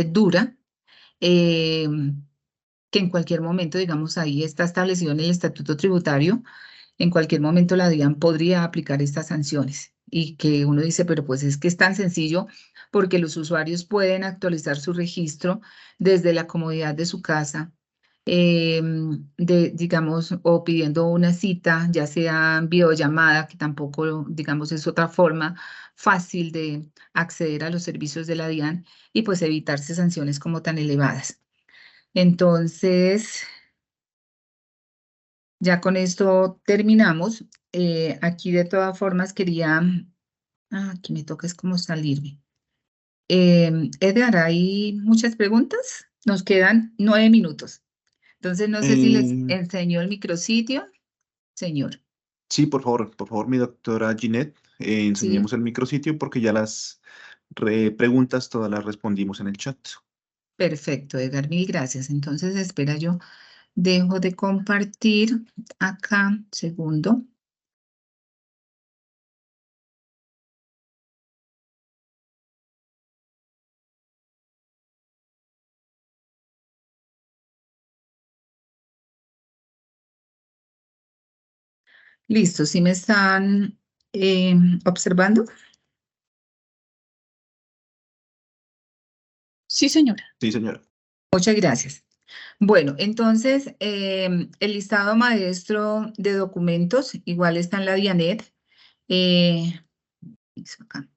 dura. Que en cualquier momento, digamos, ahí está establecido en el Estatuto Tributario, en cualquier momento la DIAN podría aplicar estas sanciones. Y que uno dice, pero pues es que es tan sencillo porque los usuarios pueden actualizar su registro desde la comodidad de su casa, digamos, o pidiendo una cita, ya sea videollamada, que tampoco, digamos, es otra forma fácil de acceder a los servicios de la DIAN y pues evitarse sanciones como tan elevadas. Entonces, Ya con esto terminamos. Aquí de todas formas quería... aquí me toca es como salirme. Edgar, ¿hay muchas preguntas? Nos quedan 9 minutos. Entonces no sé si les Eh, enseño el micrositio. Señor, sí, por favor, mi doctora Ginette, sí, enseñemos el micrositio porque ya las preguntas todas las respondimos en el chat. perfecto, Edgar, mil gracias. Entonces, espera, yo dejo de compartir acá, segundo. Listo, ¿sí me están observando? Sí, señora. Sí, señora. Muchas gracias. Bueno, entonces, el listado maestro de documentos igual está en la DIANET. eh, acá.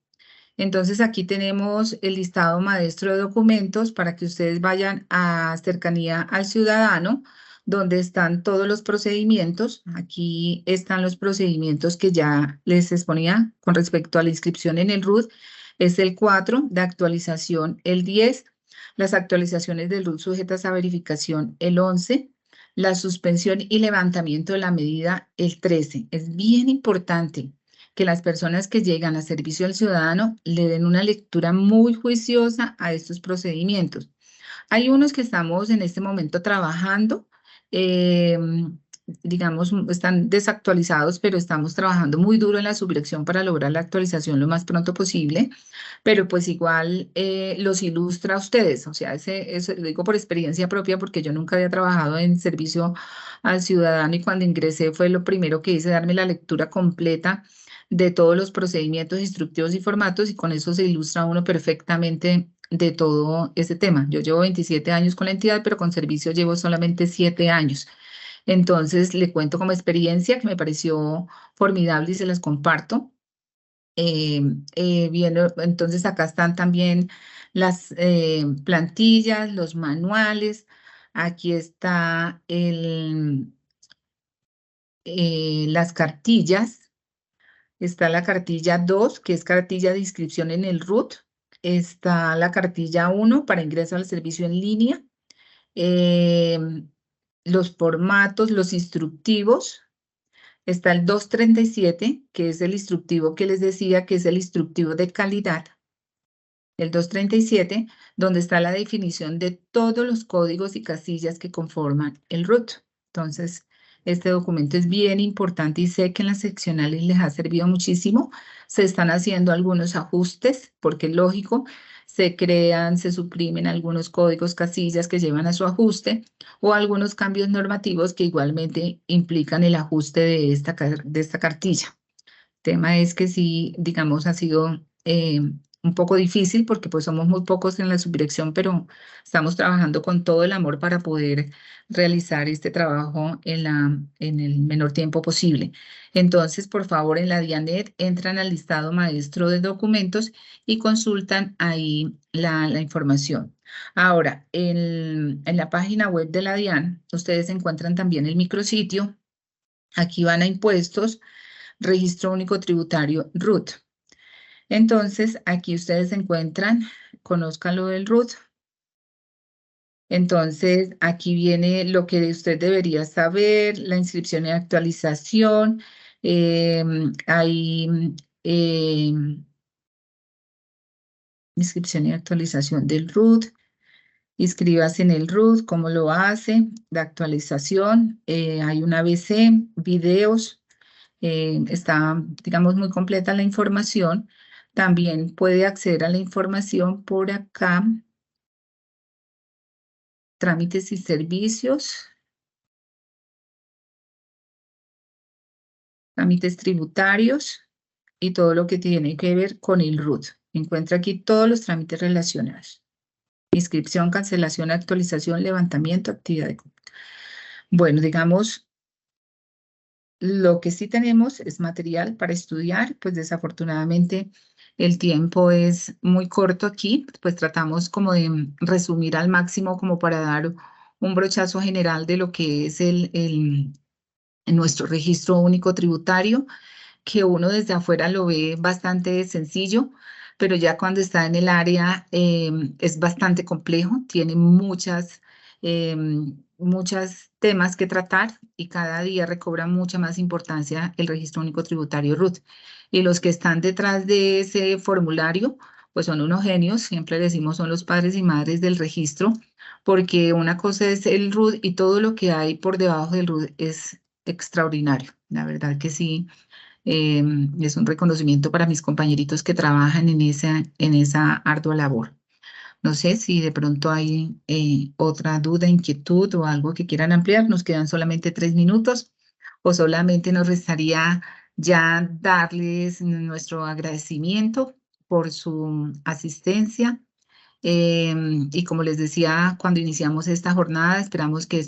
Entonces, aquí tenemos el listado maestro de documentos para que ustedes vayan a cercanía al ciudadano, donde están todos los procedimientos. Aquí están los procedimientos que ya les exponía con respecto a la inscripción en el RUT. Es el 4 de actualización, el 10, las actualizaciones del RUT sujetas a verificación, el 11, la suspensión y levantamiento de la medida, el 13. Es bien importante que las personas que llegan a servicio al ciudadano le den una lectura muy juiciosa a estos procedimientos. Hay unos que estamos en este momento trabajando, eh, digamos, están desactualizados, pero estamos trabajando muy duro en la subdirección para lograr la actualización lo más pronto posible, pero pues igual los ilustra a ustedes, o sea, eso lo digo por experiencia propia porque yo nunca había trabajado en servicio al ciudadano y cuando ingresé fue lo primero que hice, darme la lectura completa de todos los procedimientos instructivos y formatos y con eso se ilustra uno perfectamente de todo ese tema. Yo llevo 27 años con la entidad, pero con servicio llevo solamente 7 años. Entonces, le cuento como experiencia que me pareció formidable y se las comparto. Bien, entonces acá están también las plantillas, los manuales. Aquí está las cartillas. Está la cartilla 2, que es cartilla de inscripción en el RUT. Está la cartilla 1 para ingreso al servicio en línea. em, los formatos, los instructivos. Está el 237, que es el instructivo que les decía que es el instructivo de calidad. El 237, donde está la definición de todos los códigos y casillas que conforman el RUT. Entonces, este documento es bien importante y sé que en las seccionales les ha servido muchísimo. Se están haciendo algunos ajustes, porque lógico, se crean, se suprimen algunos códigos, casillas que llevan a su ajuste o algunos cambios normativos que igualmente implican el ajuste de esta cartilla. Tema es que sí, digamos, ha sido un poco difícil porque pues somos muy pocos en la subdirección, pero estamos trabajando con todo el amor para poder realizar este trabajo en el menor tiempo posible. Entonces, por favor, en la DIANET entran al listado maestro de documentos y consultan ahí la información. Ahora, en la página web de la DIAN, ustedes encuentran también el micrositio. Aquí van a impuestos, registro único tributario RUT. Entonces, aquí ustedes encuentran, conozcan lo del RUT. Entonces, aquí viene lo que usted debería saber, la inscripción y actualización. Hay inscripción y actualización del RUT. Inscríbase en el RUT, cómo lo hace, la actualización. Hay una ABC, videos. Está, digamos, muy completa la información. También puede acceder a la información por acá, trámites y servicios, trámites tributarios y todo lo que tiene que ver con el RUT. Encuentra aquí todos los trámites relacionados. Inscripción, cancelación, actualización, levantamiento, actividad de... Bueno, digamos, lo que sí tenemos es material para estudiar, pues desafortunadamente el tiempo es muy corto aquí, pues tratamos como de resumir al máximo como para dar un brochazo general de lo que es nuestro registro único tributario, que uno desde afuera lo ve bastante sencillo, pero ya cuando está en el área es bastante complejo, tiene muchos temas que tratar y cada día recobra mucha más importancia el registro único tributario RUT. Y los que están detrás de ese formulario, pues son unos genios, siempre decimos son los padres y madres del registro, porque una cosa es el RUT y todo lo que hay por debajo del RUT es extraordinario. La verdad que sí, es un reconocimiento para mis compañeritos que trabajan en esa ardua labor. No sé si de pronto hay otra duda, inquietud o algo que quieran ampliar. Nos quedan solamente 3 minutos o solamente nos restaría ya darles nuestro agradecimiento por su asistencia. Y como les decía, cuando iniciamos esta jornada, esperamos que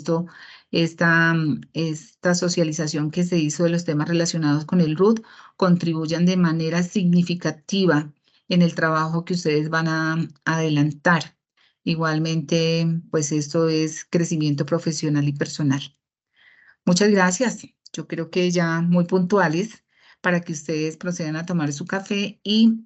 esta socialización que se hizo de los temas relacionados con el RUT contribuyan de manera significativa en el trabajo que ustedes van a adelantar. Igualmente, pues esto es crecimiento profesional y personal. Muchas gracias. Yo creo que ya muy puntuales para que ustedes procedan a tomar su café y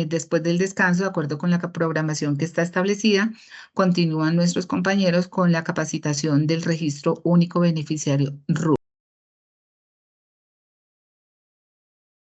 después del descanso, de acuerdo con la programación que está establecida, continúan nuestros compañeros con la capacitación del registro único beneficiario RUT.